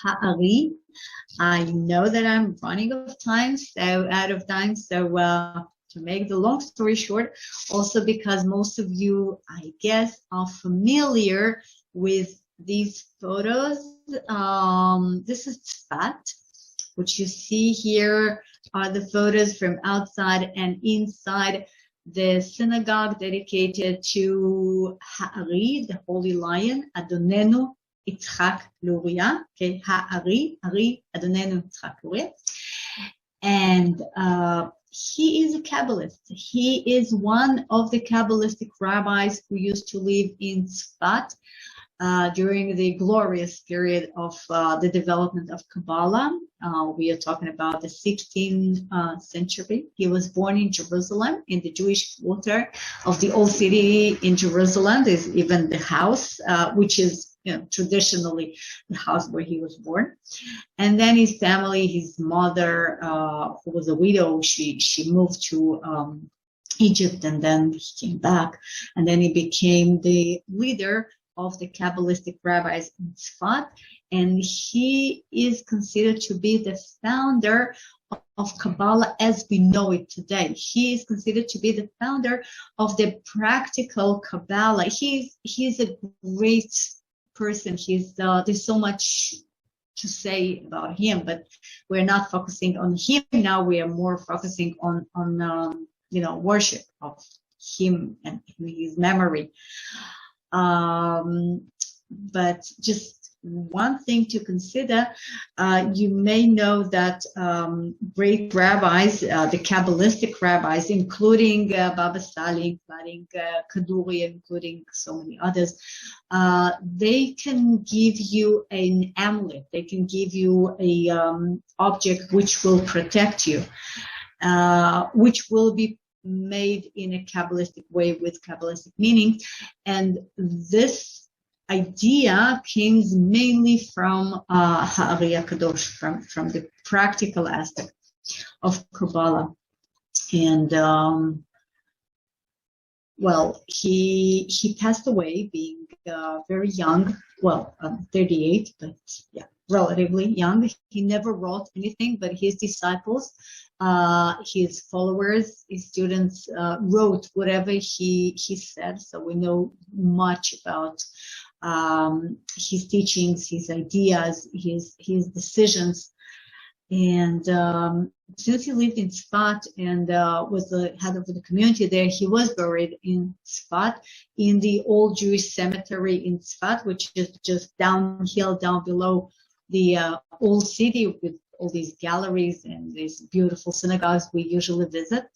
Ha'ari. I know that I'm running out of time, so to make the long story short, also because most of you, I guess, are familiar with these photos. This is Tzfat, which you see here are the photos from outside and inside the synagogue dedicated to Ha'ari, the Holy Lion, Adonenu Yitzchak Luria, okay, Ha'ari, Ari, Adonenu Yitzchak Luria. And he is a Kabbalist. He is one of the Kabbalistic rabbis who used to live in Tzfat during the glorious period of the development of Kabbalah. We are talking about the 16th century. He was born in Jerusalem, in the Jewish quarter of the old city in Jerusalem. There's even the house, which is traditionally the house where he was born. And then his family, his mother, who was a widow, she moved to Egypt, and then he came back, and then he became the leader of the Kabbalistic rabbis in Tzfat, and he is considered to be the founder of Kabbalah as we know it today. He is considered to be the founder of the practical Kabbalah. He's a great person. There's so much to say about him, but we're not focusing on him now. We are more focusing on worship of him and his memory. But just one thing to consider, you may know that great rabbis, the Kabbalistic rabbis, including Baba Sali, including Kaduri, including so many others, they can give you an amulet. They can give you a object which will protect you, which will be made in a Kabbalistic way with Kabbalistic meaning. And this idea came mainly from Ha'ari HaKadosh, from the practical aspect of Kabbalah. And well, he passed away being very young, 38, but yeah, relatively young. He never wrote anything, but his disciples, his followers, his students wrote whatever he said. So we know much about his teachings, his ideas, his decisions. And since he lived in Tzfat and was the head of the community there, he was buried in Tzfat, in the old Jewish cemetery in Tzfat, which is just downhill, down below the old city with all these galleries and these beautiful synagogues we usually visit.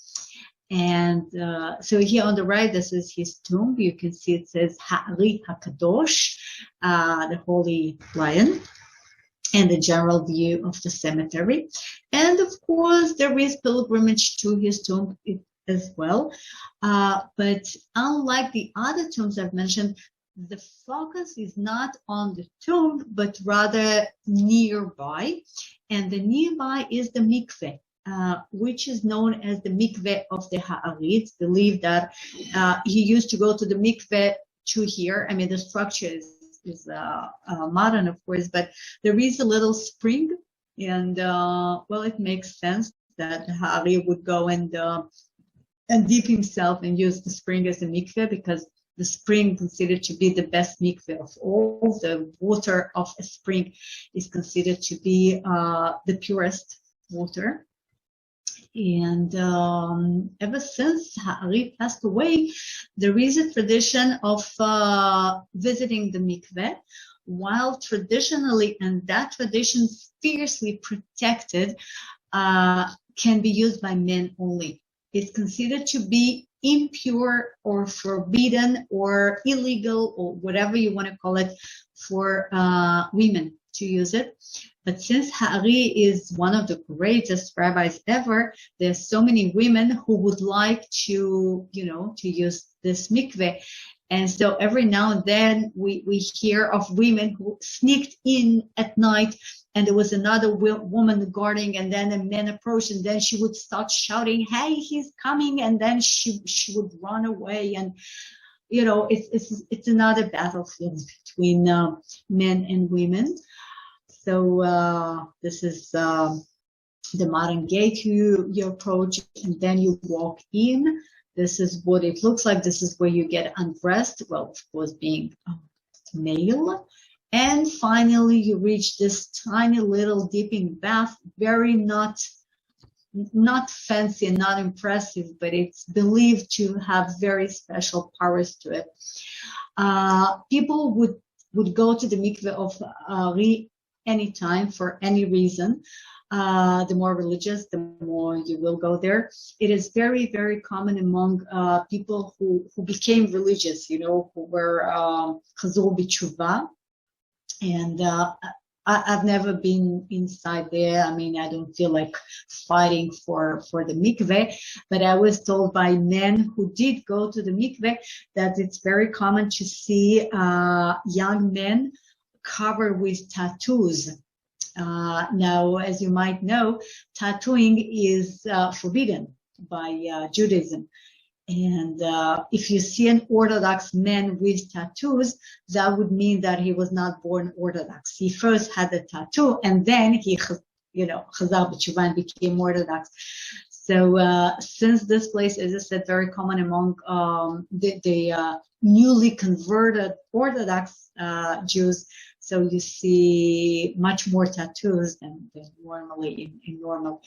And so here on the right, this is his tomb. You can see it says Ha'ari HaKadosh, the Holy Lion, and the general view of the cemetery. And of course, there is pilgrimage to his tomb as well. But unlike the other tombs I've mentioned, the focus is not on the tomb, but rather nearby. And the nearby is the mikveh, which is known as the mikveh of the Ha'ari. It's believed that he used to go to the mikveh to here. I mean, the structure is modern, of course, but there is a little spring, and well, it makes sense that Ha'ari would go and dip himself and use the spring as a mikveh, because the spring considered to be the best mikveh of all. The water of a spring is considered to be the purest water. And ever since Ha'ari passed away, there is a tradition of visiting the mikveh, while traditionally, and that tradition fiercely protected, can be used by men only. It's considered to be impure or forbidden or illegal or whatever you want to call it for women to use it. But since Ha'ari is one of the greatest rabbis ever, there's so many women who would like to, to use this mikveh. And so every now and then we hear of women who sneaked in at night, and there was another woman guarding, and then a man approached, and then she would start shouting, "Hey, he's coming!" And then she would run away, and it's another battlefield between men and women. So this is the modern gate you approach, and then you walk in. This is what it looks like. This is where you get undressed, well, of course, being male. And finally, you reach this tiny little dipping bath, very not fancy and not impressive, but it's believed to have very special powers to it. People would go to the mikveh of Ha'ari anytime for any reason. The more religious, the more you will go there. It is very, very common among people who became religious, who were chazor b'tshuva. And I've never been inside there. I mean, I don't feel like fighting for the mikveh, but I was told by men who did go to the mikveh that it's very common to see young men covered with tattoos. Now, as you might know, tattooing is forbidden by Judaism. And if you see an Orthodox man with tattoos, that would mean that he was not born Orthodox. He first had the tattoo, and then he, chazar b'tshuva and became Orthodox. So since this place, as I said, very common among the newly converted Orthodox Jews, so you see much more tattoos than normally in normal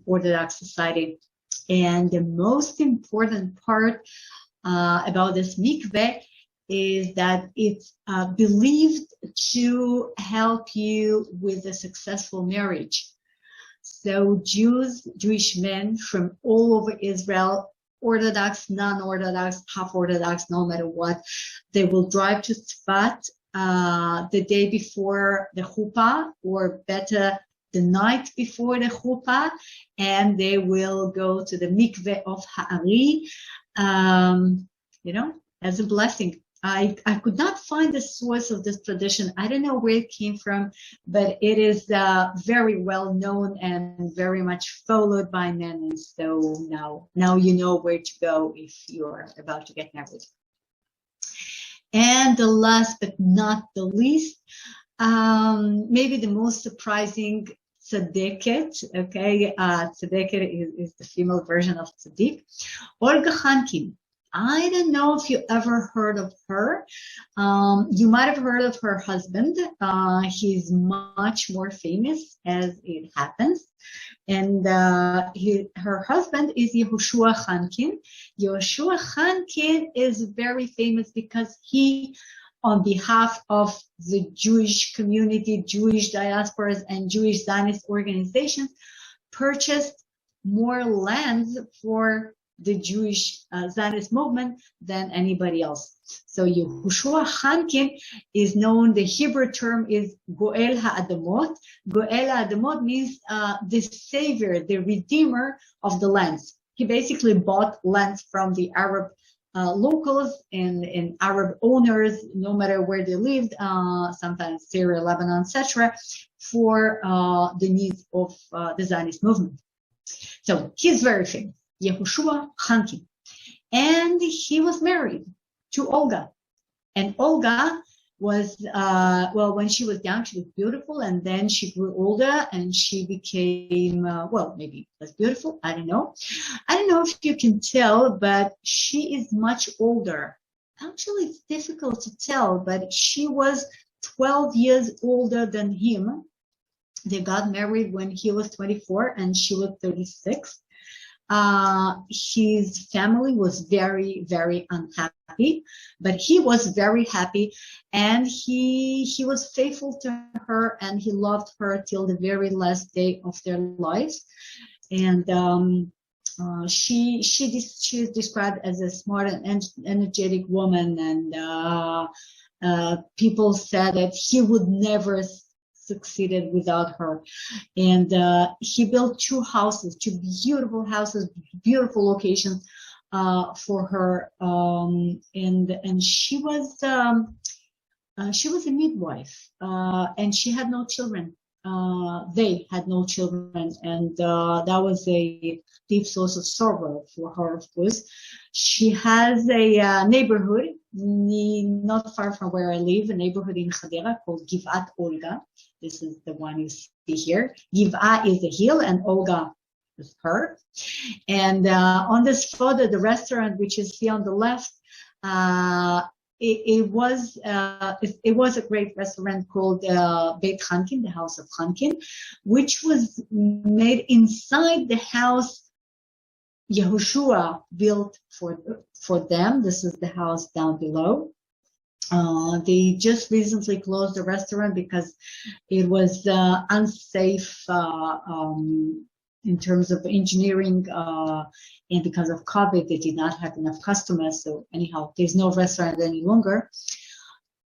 Orthodox society. And the most important part about this mikveh is that it's believed to help you with a successful marriage. So Jewish men from all over Israel, Orthodox, non-Orthodox, half-Orthodox, no matter what, they will drive to Tzfat the day before the chuppah, or better, the night before the chuppah, and they will go to the mikveh of Ha'ari, as a blessing. I could not find the source of this tradition. I don't know where it came from, but it is very well known and very much followed by men. And so now you know where to go if you're about to get married. And the last but not the least, maybe the most surprising tzaddiket. Okay, tzaddiket is the female version of tzaddik, Olga Khankin. I don't know if you ever heard of her. You might have heard of her husband. He's much more famous, as it happens. And her husband is Yehoshua Khankin. Yehoshua Khankin is very famous because he, on behalf of the Jewish community, Jewish diasporas, and Jewish Zionist organizations, purchased more lands for the Jewish Zionist movement than anybody else. So Yehoshua Khankin is known, the Hebrew term is Goel HaAdamot. Goel HaAdamot means the savior, the redeemer of the lands. He basically bought lands from the Arab locals and Arab owners, no matter where they lived, sometimes Syria, Lebanon, etc., for the needs of the Zionist movement. So he's very famous. Yehoshua Khankin. And he was married to Olga. And Olga was, when she was young, she was beautiful. And then she grew older and she became, maybe less beautiful. I don't know. I don't know if you can tell, but she is much older. Actually, it's difficult to tell, but she was 12 years older than him. They got married when he was 24 and she was 36. His family was very, very unhappy, but he was very happy, and he was faithful to her, and he loved her till the very last day of their lives. And she is described as a smart and energetic woman, and people said that he would never succeeded without her. And he built two beautiful houses, beautiful locations for her. And she was a midwife, and she had no children. They had no children, and that was a deep source of sorrow for her, of course. She has a neighborhood not far from where I live, a neighborhood in Hadera called Givat Olga. This is the one you see here. Giva is a hill, and Olga is her. And on this photo, the restaurant, which is here on the left, it was a great restaurant called Beit Khankin, the House of Khankin, which was made inside the house Yehoshua built for them. This is the house down below. They just recently closed the restaurant because it was unsafe in terms of engineering, and because of COVID, they did not have enough customers. So anyhow, there's no restaurant any longer.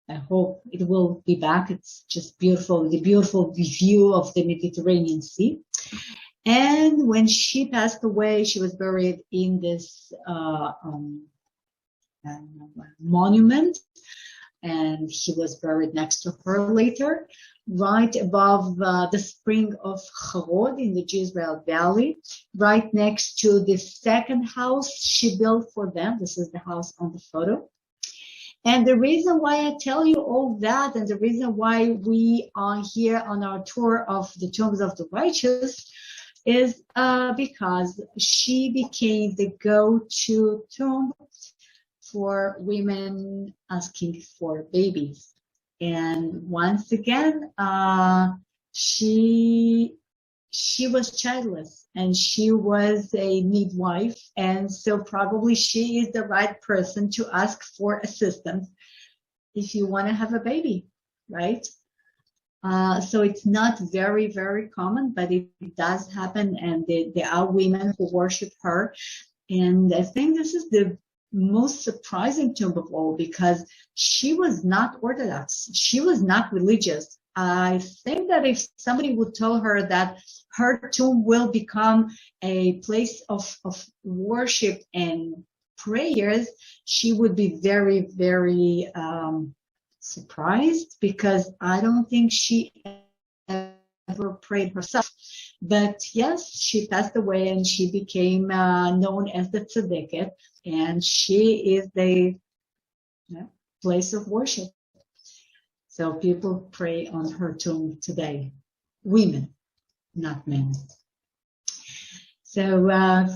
I hope it will be back. It's just beautiful, the beautiful view of the Mediterranean Sea. And when she passed away, she was buried in this monument, and he was buried next to her later, right above the spring of Harod in the Jezreel Valley, right next to the second house she built for them. This is the house on the photo. And the reason why I tell you all that, and the reason why we are here on our tour of the tombs of the righteous, is because she became the go-to tomb for women asking for babies. And once again, she was childless, and she was a midwife, and so probably she is the right person to ask for assistance if you want to have a baby, right? So it's not very, very common, but it does happen, and there are women who worship her. And I think this is the most surprising tomb of all, because she was not Orthodox. She was not religious. I think that if somebody would tell her that her tomb will become a place of worship and prayers, she would be very, very surprised, because I don't think she ever prayed herself. But yes, she passed away and she became known as the Tzadikim, and she is the place of worship. So people pray on her tomb today, women, not men. So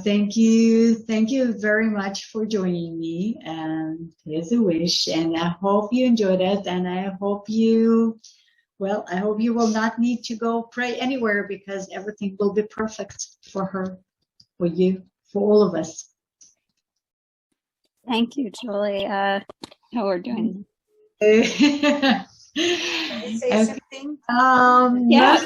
thank you very much for joining me, and here's a wish, and I hope you enjoyed it, and I hope you will not need to go pray anywhere, because everything will be perfect for her, for you, for all of us. Thank you, Julie. How we're doing. Can I say something? Yeah.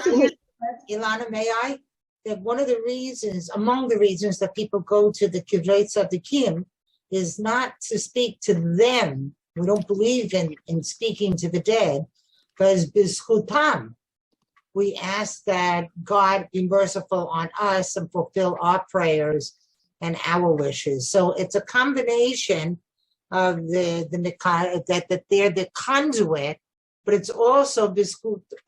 Ilana, may I? That one of the reasons, among the reasons that people go to the Kivrei Tzadikim is not to speak to them. We don't believe in speaking to the dead, because B'zchutam, we ask that God be merciful on us and fulfill our prayers and our wishes. So it's a combination of that they're the conduit, but it's also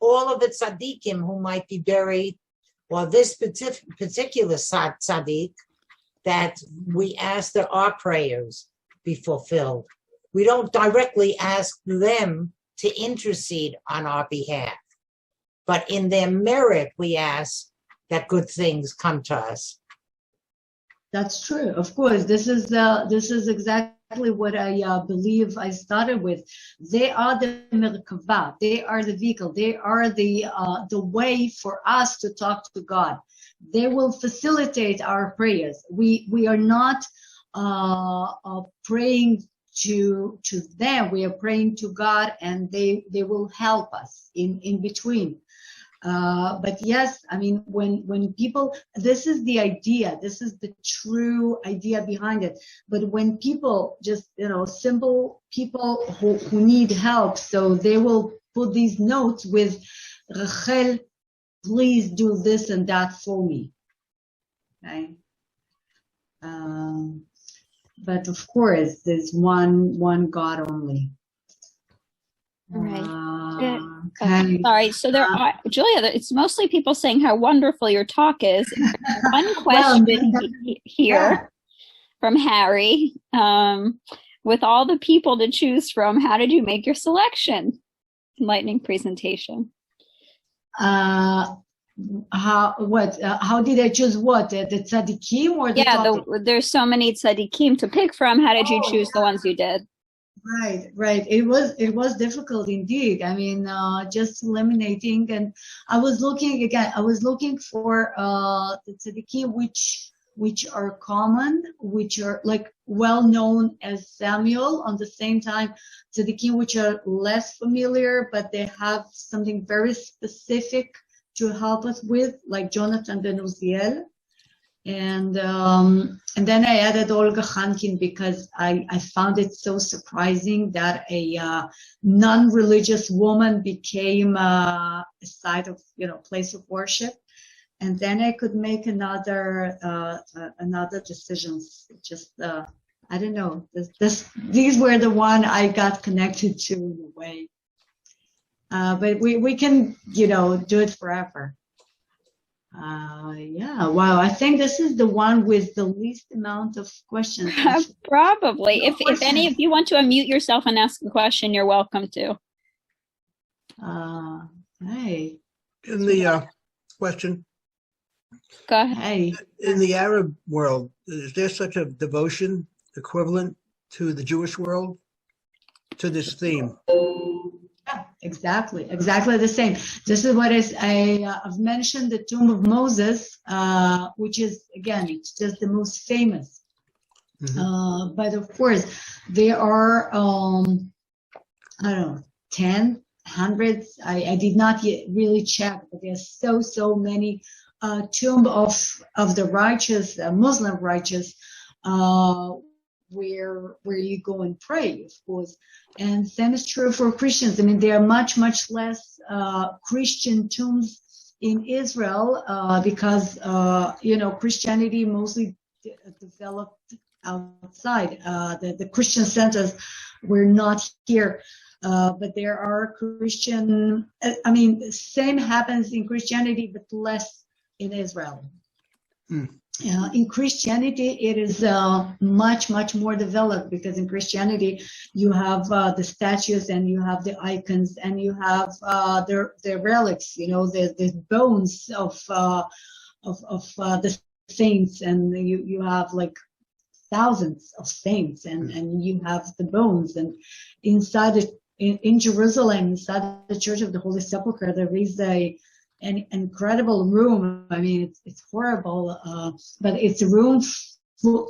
all of the tzaddikim who might be buried, or this particular tzaddik, that we ask that our prayers be fulfilled. We don't directly ask them to intercede on our behalf, but in their merit, we ask that good things come to us. That's true. Of course, this is exactly what I believe I started with. They are the merkava. They are the vehicle. They are the way for us to talk to God. They will facilitate our prayers. We are not praying to them. We are praying to God, and they will help us in between. But yes, I mean, when people, this is the idea, this is the true idea behind it. But when people just, simple people who need help, so they will put these notes with, Rachel, please do this and that for me. Okay. But of course, there's one God only. Right. Sorry. So there are, Julia, it's mostly people saying how wonderful your talk is. One question here from Harry. With all the people to choose from, how did you make your selection? Enlightening presentation. How did I choose what? The tzadikim or the topic? There's so many tzadikim to pick from. How did you choose the ones you did? Right. It was difficult indeed. I mean, just eliminating, and I was looking for the tzadikim which are common, which are like well known as Samuel. On the same time, tzadikim which are less familiar, but they have something very specific to help us with, like Jonathan ben Uziel. And then I added Olga Khankin, because I found it so surprising that a non-religious woman became a site of place of worship. And then I could make another decisions. Just I don't know. These were the one I got connected to in a way. But we can do it forever. Wow. I think this is the one with the least amount of questions. Probably. If any of you want to unmute yourself and ask a question, you're welcome to. Hey. In the question. Go ahead. Hey. In the Arab world, is there such a devotion equivalent to the Jewish world to this theme? Yeah, exactly the same. This is what I've mentioned, the tomb of Moses, which is, again, it's just the most famous. Mm-hmm. But of course, there are, I don't know, 10, hundreds. I did not yet really check, but there's so many tomb of the righteous, Muslim righteous, where you go and pray, of course. And same is true for Christians. I mean, there are much less Christian tombs in Israel because Christianity mostly developed outside. The Christian centers were not here. But there are Christian, same happens in Christianity, but less in Israel. In Christianity, it is much more developed, because in Christianity, you have the statues and you have the icons and you have the relics, the bones of the saints, and you have like thousands of saints, and you have the bones, and inside in Jerusalem, inside the Church of the Holy Sepulchre, there is an incredible room. I mean, it's horrible, but it's a room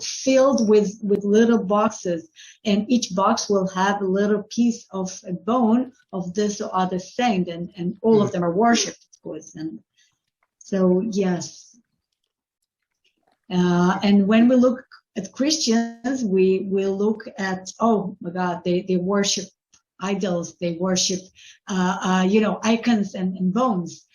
filled with little boxes, and each box will have a little piece of a bone of this or other saint, and all of them are worshipped, of course. And so, yes. And when we look at Christians, we look at, oh my God, they worship idols, they worship, icons and bones.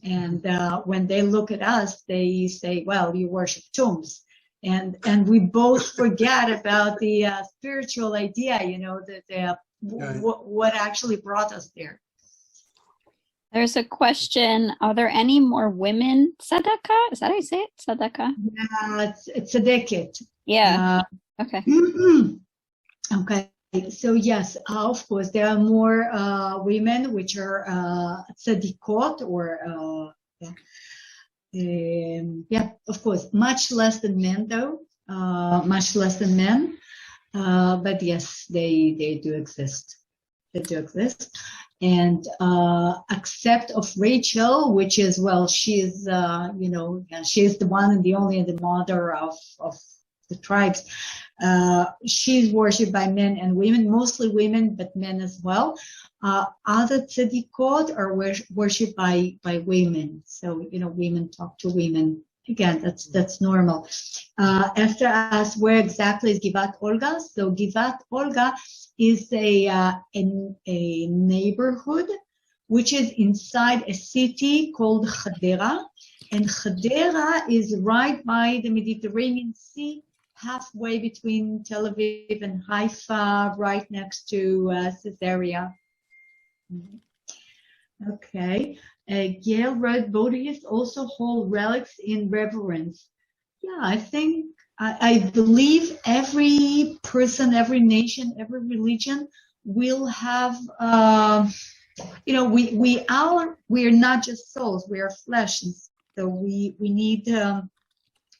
And when they look at us, they say, well, you worship tombs. And we both forget about the spiritual idea, what actually brought us there. There's a question. Are there any more women tzedakah? Is that how you say it? Tzedakah? Yeah, it's tzedeket. Yeah. Okay. Okay. So yes, of course, there are more women which are tzadikot, or of course, much less than men, though, much less than men. But yes, they do exist. They do exist. And except of Rachel, which is, well, she is, she is the one and the only and the mother of the tribes. She's worshipped by men and women, mostly women, but men as well. Other tzadikot are worshipped by women. So, women talk to women. Again, that's normal. Esther asked, where exactly is Givat Olga? So Givat Olga is a neighborhood which is inside a city called Hadera. And Hadera is right by the Mediterranean Sea, halfway between Tel Aviv and Haifa, right next to Caesarea. Okay. Gail wrote, Buddhists also hold relics in reverence. Yeah, I think, I believe every person, every nation, every religion will have, we are not just souls, we are flesh. And so we need,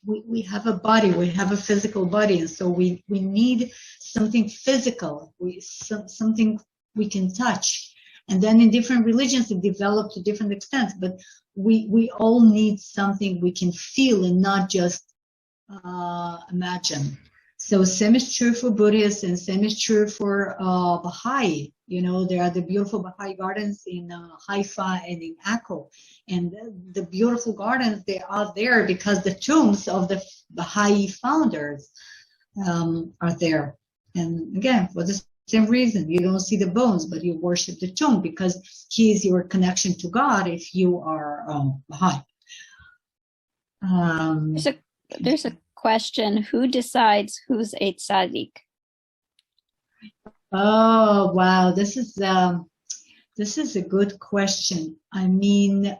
we have a body, we have a physical body. And so we need something physical, something we can touch. And then in different religions, it developed to different extents, but we all need something we can feel and not just imagine. So same is true for Buddhists, and same is true for Baha'i. There are the beautiful Baha'i gardens in Haifa and in Akko. And the beautiful gardens, they are there because the tombs of the Baha'i founders are there. And again, for the same reason, you don't see the bones, but you worship the tomb because he is your connection to God if you are Baha'i. There's a question: who decides who's a tzaddik? Oh wow, this is a good question. I mean,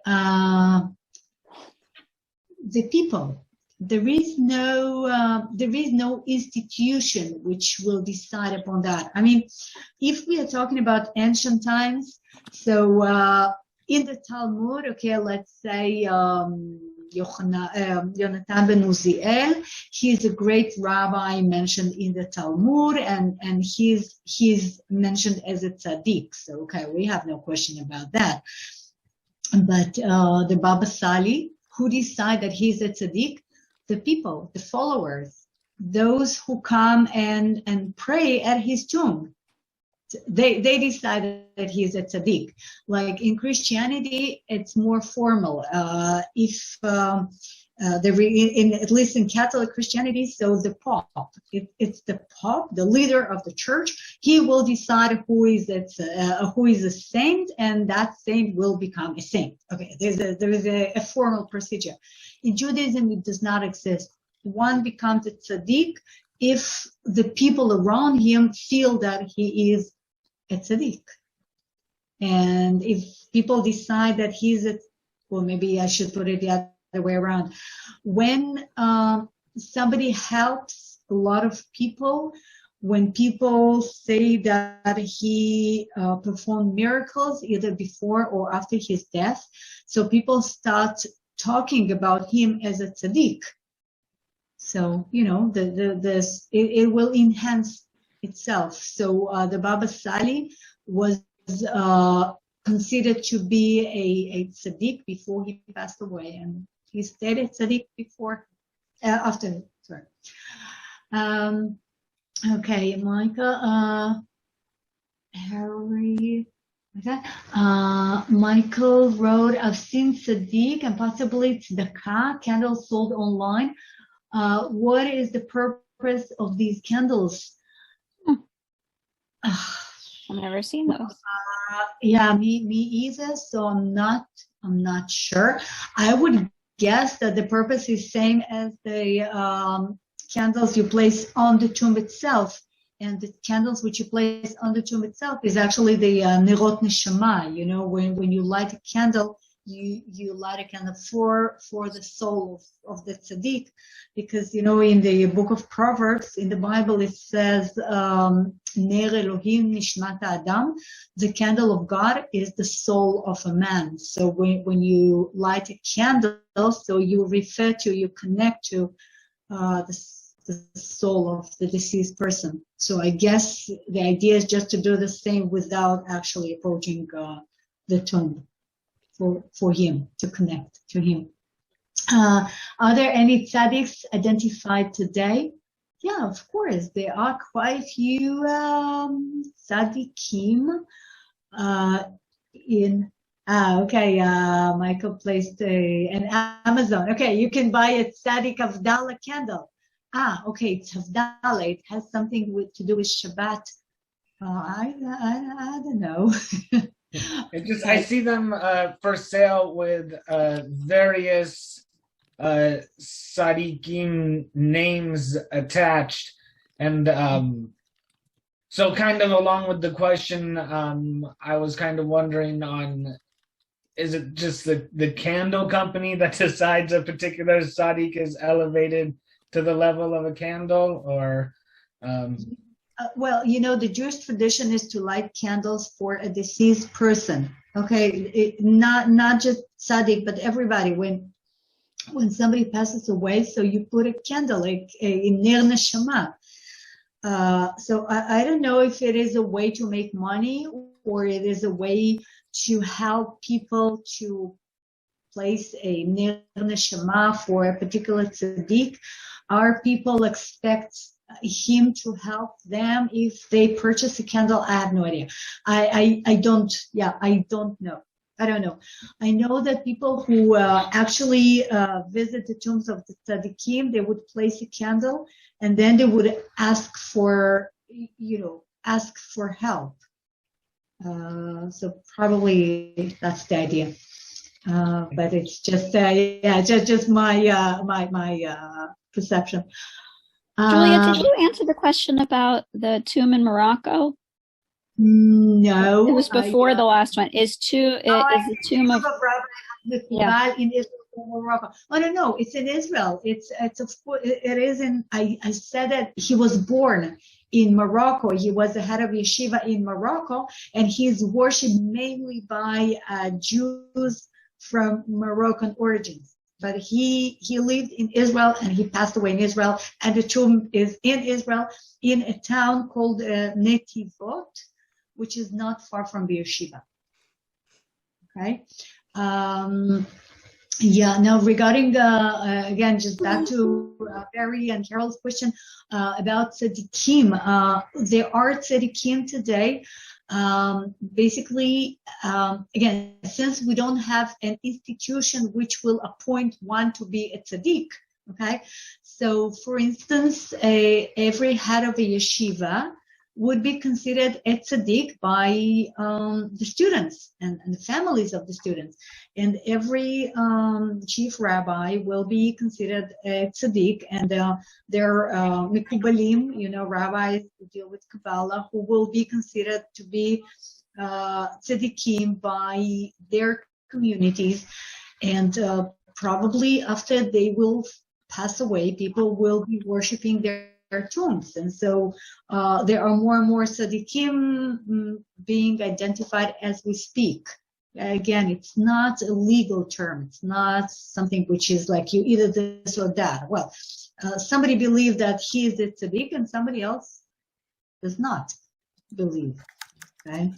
the people. There is no institution which will decide upon that. I mean, if we are talking about ancient times, so in the Talmud, okay, let's say Yonatan ben Uziel, he's a great rabbi mentioned in the Talmud, and he's mentioned as a tzaddik. So okay, we have no question about that. But the Baba Sali, who decide that he's a tzaddik? The people, the followers, those who come and pray at his tomb. They decide that he is a tzaddik. Like in Christianity, it's more formal. If at least in Catholic Christianity, so the Pope, it's the Pope, the leader of the church. He will decide who is a saint, and that saint will become a saint. Okay, there is a formal procedure. In Judaism, it does not exist. One becomes a tzaddik if the people around him feel that he is a tzaddik. And if people decide that well, maybe I should put it the other way around. When somebody helps a lot of people, when people say that he performed miracles either before or after his death, so people start talking about him as a tzaddik. So, it will enhance itself. So the Baba Sali was considered to be a tzaddik before he passed away, and he stayed a tzaddik after. Sorry. Okay, Micah, Harry. Okay. Michael wrote, I've seen tzaddik and possibly tzedakah candles sold online. What is the purpose of these candles? I've never seen those. Yeah, me either. So I'm not sure. I would guess that the purpose is same as the candles you place on the tomb itself. And the candles which you place on the tomb itself is actually the nerot neshama. When you light a candle, you light a candle for the soul of the tzaddik, because in the book of Proverbs in the Bible it says ner Elohim nishmat adam, the candle of God is the soul of a man. So when you light a candle, so you connect to the soul of the deceased person. So I guess the idea is just to do the same without actually approaching the tomb. For him, to connect to him. Are there any tzaddiks identified today? Yeah, of course. There are quite a few tzaddikim Michael placed an Amazon. Okay, you can buy a tzaddik Havdalah candle. Okay, it's Havdalah. It has something to do with Shabbat. I don't know. I see them for sale with various tzadikim names attached, and so kind of along with the question, I was kind of wondering on, is it just the candle company that decides a particular tzaddik is elevated to the level of a candle, or well, the Jewish tradition is to light candles for a deceased person. Okay, not just tzaddik, but everybody. When somebody passes away, so you put a candle, like a ner neshama. So I don't know if it is a way to make money or it is a way to help people to place a ner neshama for a particular tzaddik. Our people expect him to help them if they purchase a candle. I have no idea. I don't know. I don't know. I know that people who actually visit the tombs of the tzaddikim, they would place a candle and then they would ask for help. So probably that's the idea. But it's just just my perception. Julia, did you answer the question about the tomb in Morocco? No. It was before the last one. Is the tomb of in Israel or Morocco? Oh no, it's in Israel. It is in. I said that he was born in Morocco. He was the head of yeshiva in Morocco, and he's worshipped mainly by Jews from Moroccan origins. But he lived in Israel and he passed away in Israel, and the tomb is in Israel in a town called Netivot, which is not far from Beersheba. Okay. Now regarding again, just back to Barry and Carol's question about tzadikim. There are tzadikim today. Basically, again, since we don't have an institution which will appoint one to be a tzaddik, okay? So, for instance, every head of a yeshiva would be considered a tzaddik by the students and the families of the students. And every chief rabbi will be considered a tzaddik, and their mikubalim, rabbis who deal with Kabbalah, who will be considered to be tzaddikim by their communities. And probably after they will pass away, people will be worshiping their tombs, and so there are more and more tzaddikim being identified as we speak. Again, it's not a legal term. It's not something which is like you either this or that. Well, somebody believes that he is a tzaddik, and somebody else does not believe. Okay.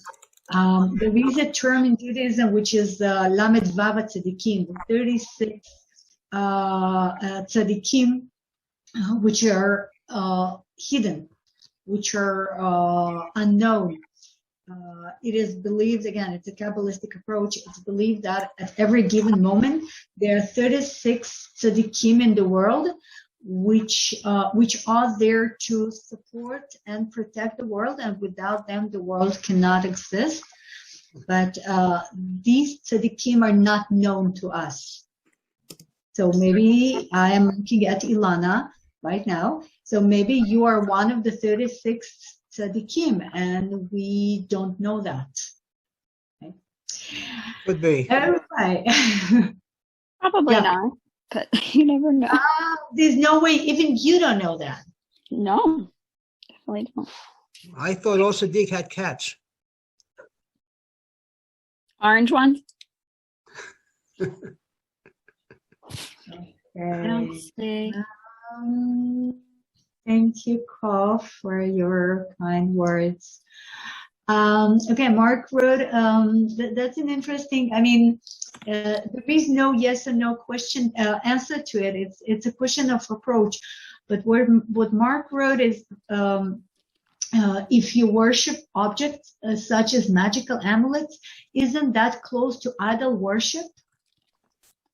There is a term in Judaism which is Lamed Vav Tzaddikim, 36 tzaddikim, which are hidden, which are unknown. It is believed, again, it's a Kabbalistic approach, it's believed that at every given moment there are 36 tzaddikim in the world which are there to support and protect the world, and without them the world cannot exist. But these tzaddikim are not known to us. So maybe I am looking at Ilana right now. So maybe you are one of the 36 tzaddikim, and we don't know that. Okay. Could be. All right. Probably not, but you never know. There's no way, even you don't know that. No, definitely don't. I thought all tzaddik had cats. Orange one? Okay. Thank you, Cole, for your kind words. Okay, Mark wrote, that's an interesting, there is no yes or no question answer to it. It's a question of approach. But what Mark wrote is, if you worship objects such as magical amulets, isn't that close to idol worship?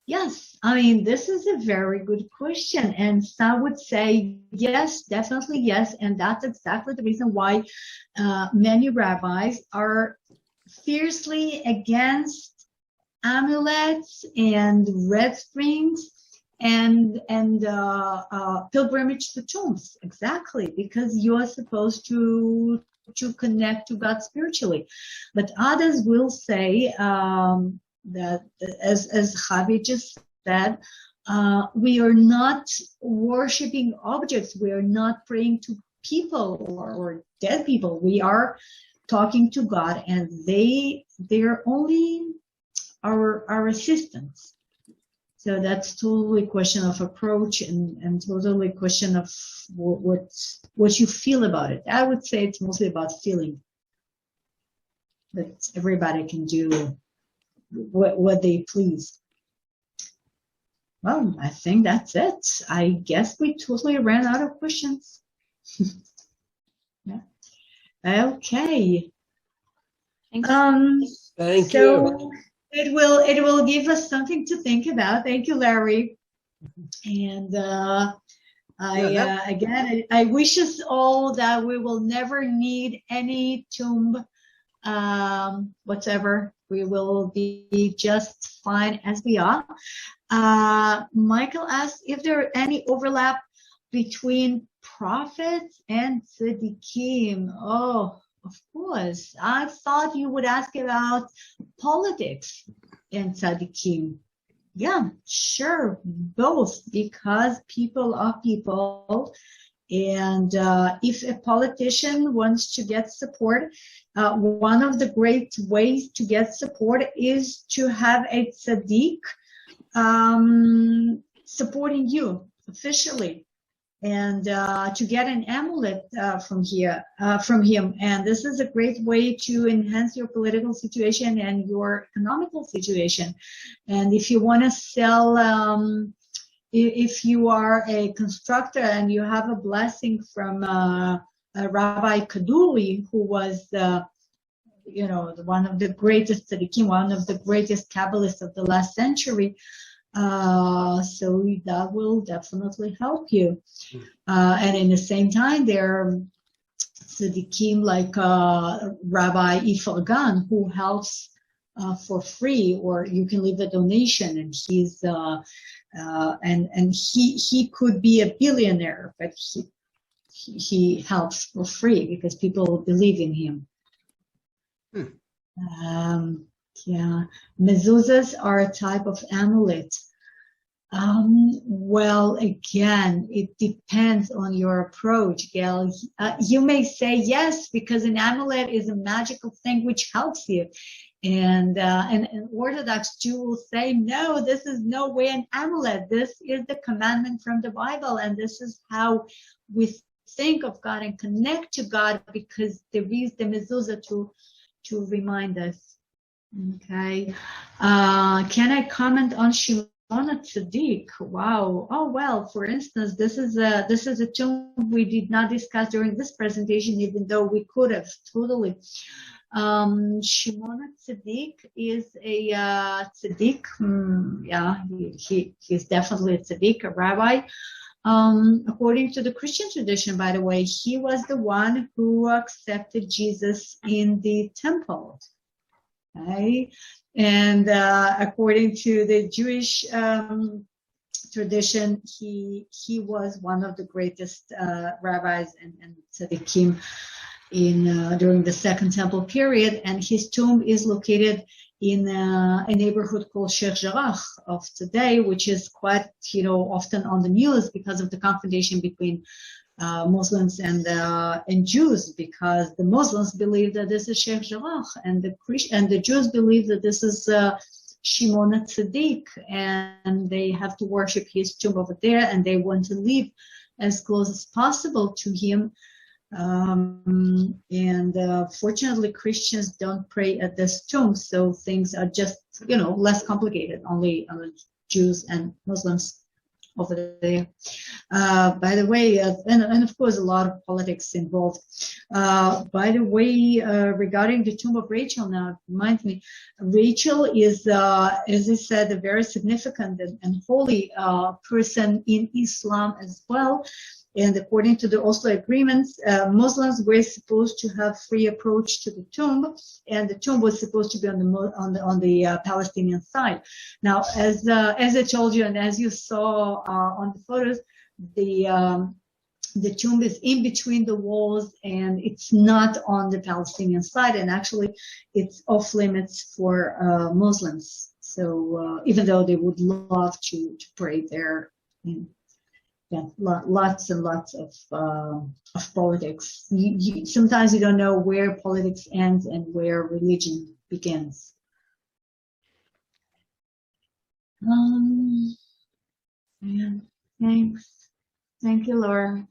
Yes, this is a very good question, and some would say yes, definitely yes, and that's exactly the reason why many rabbis are fiercely against amulets and red strings and pilgrimage to tombs. Exactly, because you are supposed to connect to God spiritually. But others will say that, as Javi just said, we are not worshiping objects. We are not praying to people or dead people. We are talking to God, and they're only our assistants. So that's totally a question of approach and totally a question of what you feel about it. I would say it's mostly about feeling. That everybody can do what they please. Well, I think that's it. I guess we totally ran out of questions. Yeah. Okay. Thank you. It will give us something to think about. Thank you, Larry. And I wish us all that we will never need any tomb whatever. We will be just fine as we are. Michael asked if there are any overlap between prophets and tzaddikim. Oh, of course. I thought you would ask about politics and tzaddikim. Yeah, sure, both, because people are people. And if a politician wants to get support, one of the great ways to get support is to have a tzaddik supporting you officially, and to get an amulet from him. And this is a great way to enhance your political situation and your economical situation. And if you want to sell, if you are a constructor and you have a blessing from Rabbi Kaduri, who was one of the greatest tzadikim, one of the greatest Kabbalists of the last century. So that will definitely help you. And in the same time, there are tzadikim like Rabbi Ifargan, who helps for free, or you can leave a donation, and he's and he could be a billionaire, but he helps for free because people believe in him. Yeah, mezuzahs are a type of amulet. Well, again, it depends on your approach, Gail. You may say yes, because an amulet is a magical thing which helps you. And an Orthodox Jew will say, no, this is no way an amulet. This is the commandment from the Bible, and this is how we think of God and connect to God, because there is the mezuzah to remind us. Okay. Can I comment on Shimon Tzaddik? Wow. Oh well. For instance, this is a tomb we did not discuss during this presentation, even though we could have totally. Shimon Tzaddik is a tzaddik. Yeah, he's definitely a tzaddik, a rabbi. According to the Christian tradition, by the way, he was the one who accepted Jesus in the temple. Okay? And according to the Jewish tradition, he was one of the greatest rabbis and tzaddikim during the Second Temple period, and his tomb is located in a neighborhood called Sheikh Jarrah of today, which is quite, often on the news because of the confrontation between Muslims and Jews, because the Muslims believe that this is Sheikh Jarrah, and the Jews believe that this is Shimon Tzaddik, and they have to worship his tomb over there, and they want to live as close as possible to him. Fortunately, Christians don't pray at this tomb, so things are just, less complicated. Only Jews and Muslims over there. By the way, and of course, a lot of politics involved. By the way, regarding the tomb of Rachel, now it reminds me, Rachel is, as I said, a very significant and holy person in Islam as well. And according to the Oslo agreements, Muslims were supposed to have free approach to the tomb, and the tomb was supposed to be on the Palestinian side. Now, as I told you, and as you saw on the photos, the tomb is in between the walls, and it's not on the Palestinian side, and actually, it's off limits for Muslims. So even though they would love to pray there. Yeah, lots and lots of politics. Sometimes you don't know where politics ends and where religion begins. Yeah, thanks. Thank you, Laura.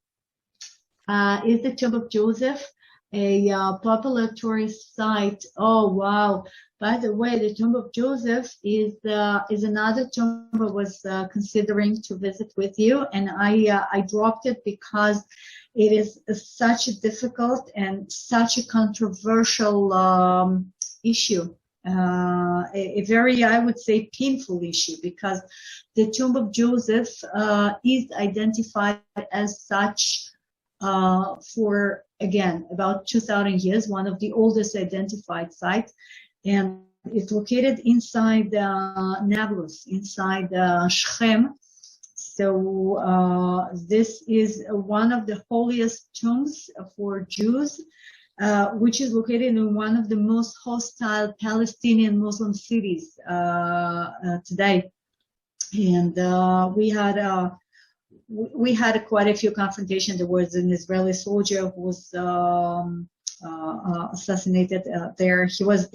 Is the Tomb of Joseph a popular tourist site? Oh, wow. By the way, the Tomb of Joseph is another tomb I was considering to visit with you, and I dropped it because it is such a difficult and such a controversial issue, a very, I would say, painful issue, because the Tomb of Joseph is identified as such for, again, about 2,000 years, one of the oldest identified sites. And it's located inside Nablus, inside Shechem. So this is one of the holiest tombs for Jews, which is located in one of the most hostile Palestinian Muslim cities today. And we had quite a few confrontations. There was an Israeli soldier who was assassinated there. He was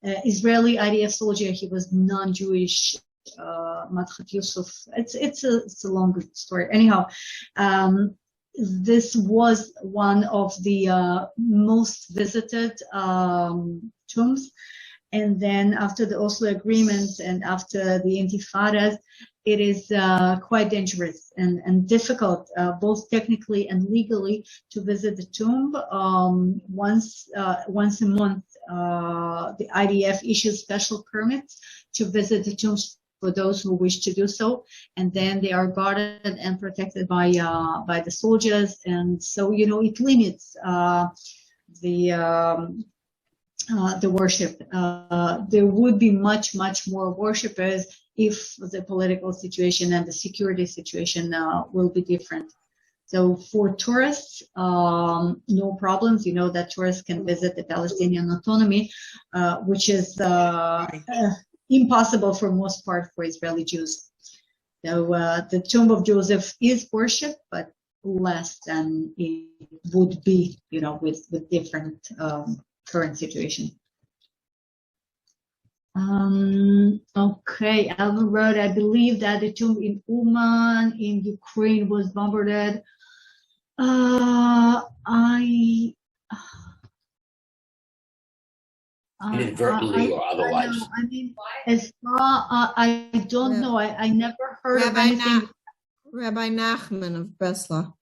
Israeli IDF soldier. He was non-Jewish. Madchat Yusuf. It's a long story. Anyhow, this was one of the most visited tombs. And then after the Oslo agreements and after the Intifadas, it is quite dangerous and difficult, both technically and legally, to visit the tomb. Once a month, the IDF issues special permits to visit the tombs for those who wish to do so, and then they are guarded and protected by the soldiers, and so it limits the worship. There would be much more worshippers if the political situation and the security situation will be different. So for tourists, no problems. That tourists can visit the Palestinian autonomy, which is impossible for most part for Israeli Jews. So the tomb of Joseph is worshipped, but less than it would be, with different current situation. Okay, Alvin wrote, I believe that the tomb in Uman in Ukraine was bombarded. Inadvertently or otherwise. I don't know. I never heard of anything. Rabbi Nachman of Breslau.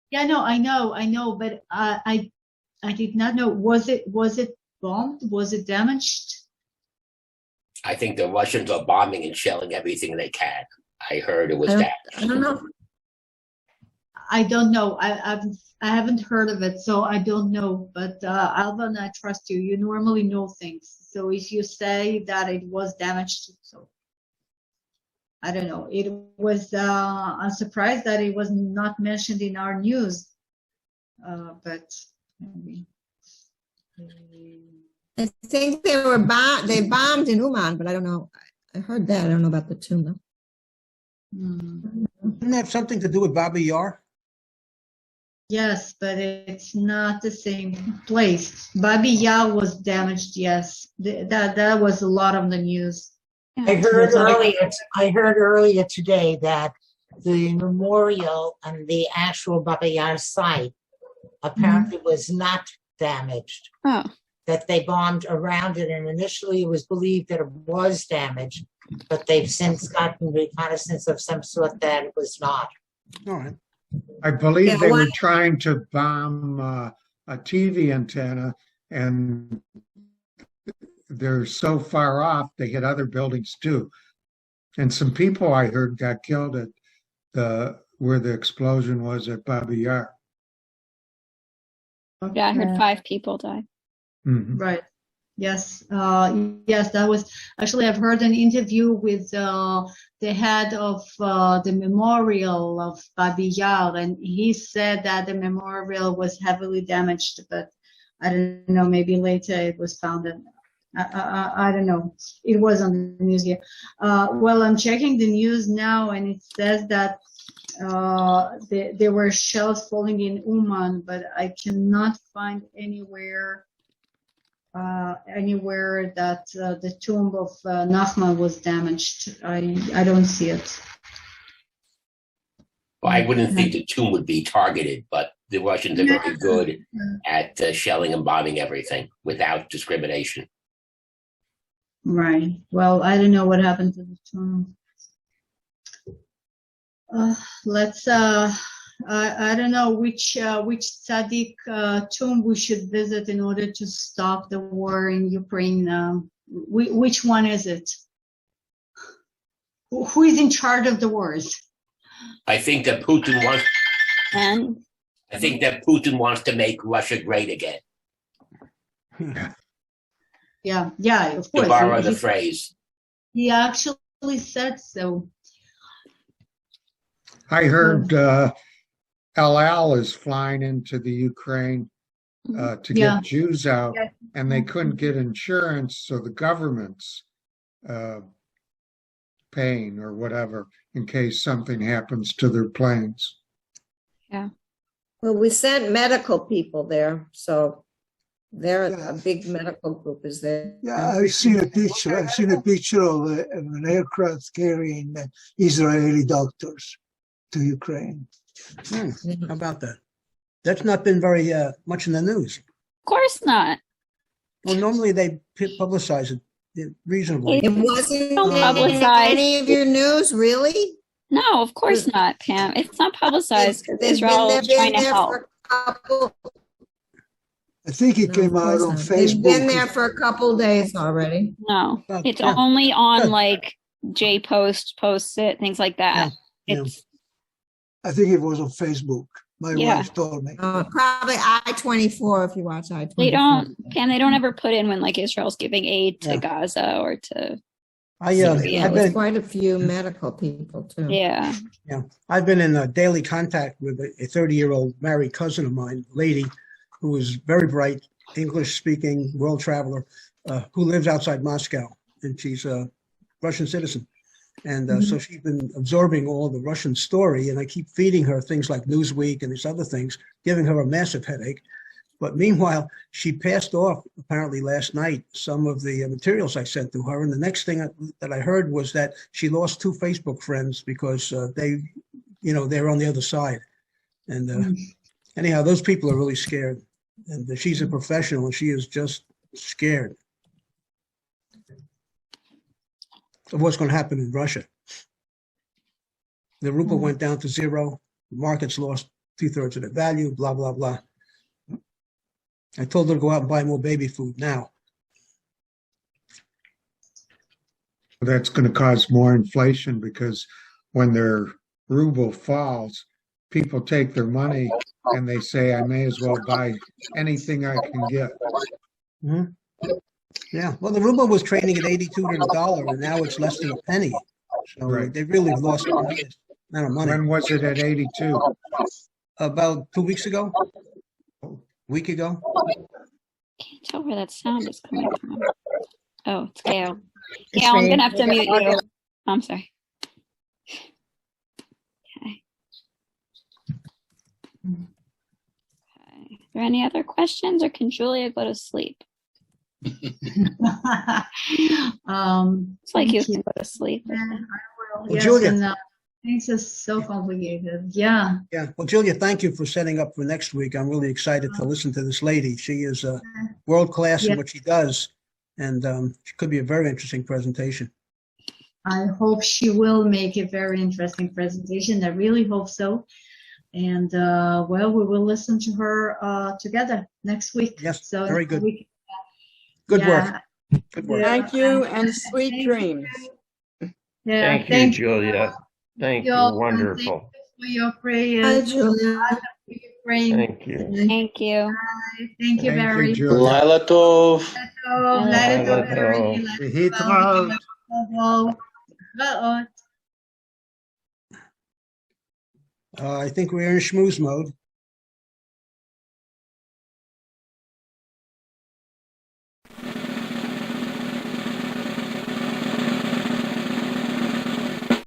Yeah, no, I know, but I did not know. Was it bombed? Was it damaged? I think the Russians are bombing and shelling everything they can. I heard it was damaged. I don't know. I don't know. I haven't heard of it, so I don't know. But Alban, I trust you. You normally know things. So if you say that it was damaged, so I don't know. It was. I'm surprised that it was not mentioned in our news. But maybe. I think they bombed in Uman, but I don't know. I heard that. I don't know about the tomb though. Didn't that have something to do with Babi Yar? Yes, but it's not the same place. Babi Yar was damaged. Yes, that was a lot on the news. I heard earlier today that the memorial and the actual Babi Yar site apparently was not damaged. Oh. That they bombed around it, and initially it was believed that it was damaged, but they've since gotten reconnaissance of some sort that it was not. All right. I believe they were trying to bomb a TV antenna, and they're so far off, they hit other buildings too. And some people I heard got killed at where the explosion was at Babi Yar. Yeah, I heard 5 people died. Mm-hmm. Right. Yes. Yes, that was actually, I've heard an interview with the head of the memorial of Babi Yar, and he said that the memorial was heavily damaged, but I don't know, maybe later it was found that I don't know. It was on the news here. Well, I'm checking the news now, and it says that there were shells falling in Uman, but I cannot find anywhere that the tomb of Nachman was damaged. I don't see it. Well, I wouldn't think the tomb would be targeted, but the Russians are very good at shelling and bombing everything without discrimination. Right. Well, I don't know what happened to the tomb. Let's. I don't know which tzaddik tomb we should visit in order to stop the war in Ukraine. Which one is it? Who is in charge of the wars? I think that Putin wants. And I think that Putin wants to make Russia great again. Yeah, of course. To borrow the phrase. He actually said so. I heard El Al is flying into the Ukraine to get Jews out, and they couldn't get insurance, so the government's paying or whatever in case something happens to their planes. yeah. Well, we sent medical people there, so they're a big medical group is there. Yeah, I've seen a picture. I've seen a picture of an aircraft carrying Israeli doctors to Ukraine. How about that? That's not been very much in the news. Of course not. Well, normally they publicize it reasonably. It wasn't Don't in publicize. any of your news, really? No, of course not, Pam. It's not publicized because They've Israel been is trying to there help. for a couple. I think it No, came of out course on not. They've been Facebook. there for a couple days already. No, it's Yeah. only on Good. like J posts it, things like that. Yeah. It's I think it was on Facebook. My Yeah. wife told me. Probably I-24 if you watch I-24. they don't, Pam. They don't ever put in when like Israel's giving aid to Yeah. Gaza or to Yeah, I've there's been quite a few medical people too. yeah. I've been in daily contact with a 30-year-old married cousin of mine, a lady who is very bright, English-speaking, world traveler, who lives outside Moscow, and she's a Russian citizen. And so she's been absorbing all the Russian story, and I keep feeding her things like Newsweek and these other things, giving her a massive headache. But meanwhile, she passed off, apparently last night, some of the materials I sent to her. And the next thing that I heard was that she lost 2 Facebook friends because they're on the other side. And anyhow, those people are really scared. And she's a professional, and she is just scared of what's going to happen in Russia. The ruble went down to 0. The markets lost 2/3 of their value, blah, blah, blah. I told her to go out and buy more baby food now. That's going to cause more inflation because when their ruble falls, people take their money and they say, I may as well buy anything I can get. Mm-hmm. Yeah, well, the ruble was trading at 82 to the dollar, and now it's less than a penny. So Right. they really lost a tremendous amount of money. When was it at 82? About 2 weeks ago, week ago. Can't tell where that sound is coming from. Oh, it's Gail. Gail, I'm gonna have to mute you. I'm sorry. Okay. Okay. Are there any other questions, or can Julia go to sleep? It's like you can go to sleep. Yeah, I will. Well, Yes, Julia. and, things are so complicated. Yeah. Yeah, well, Julia, thank you for setting up for next week. I'm really excited to listen to this lady. She is world class in what she does, and she could be a very interesting presentation. I hope she will make a very interesting presentation. I really hope so. And well, we will listen to her together next week. Yes, so very good. Good work. Good work. Thank you and sweet dreams. Yeah, Thank you, Julia. Thank you. Wonderful. Thank you for your prayers. Hi, Julia. Thank you. Thank you. Thank you very much. Laila Tov. Laila Tov, Harry. I think we're in schmooze mode.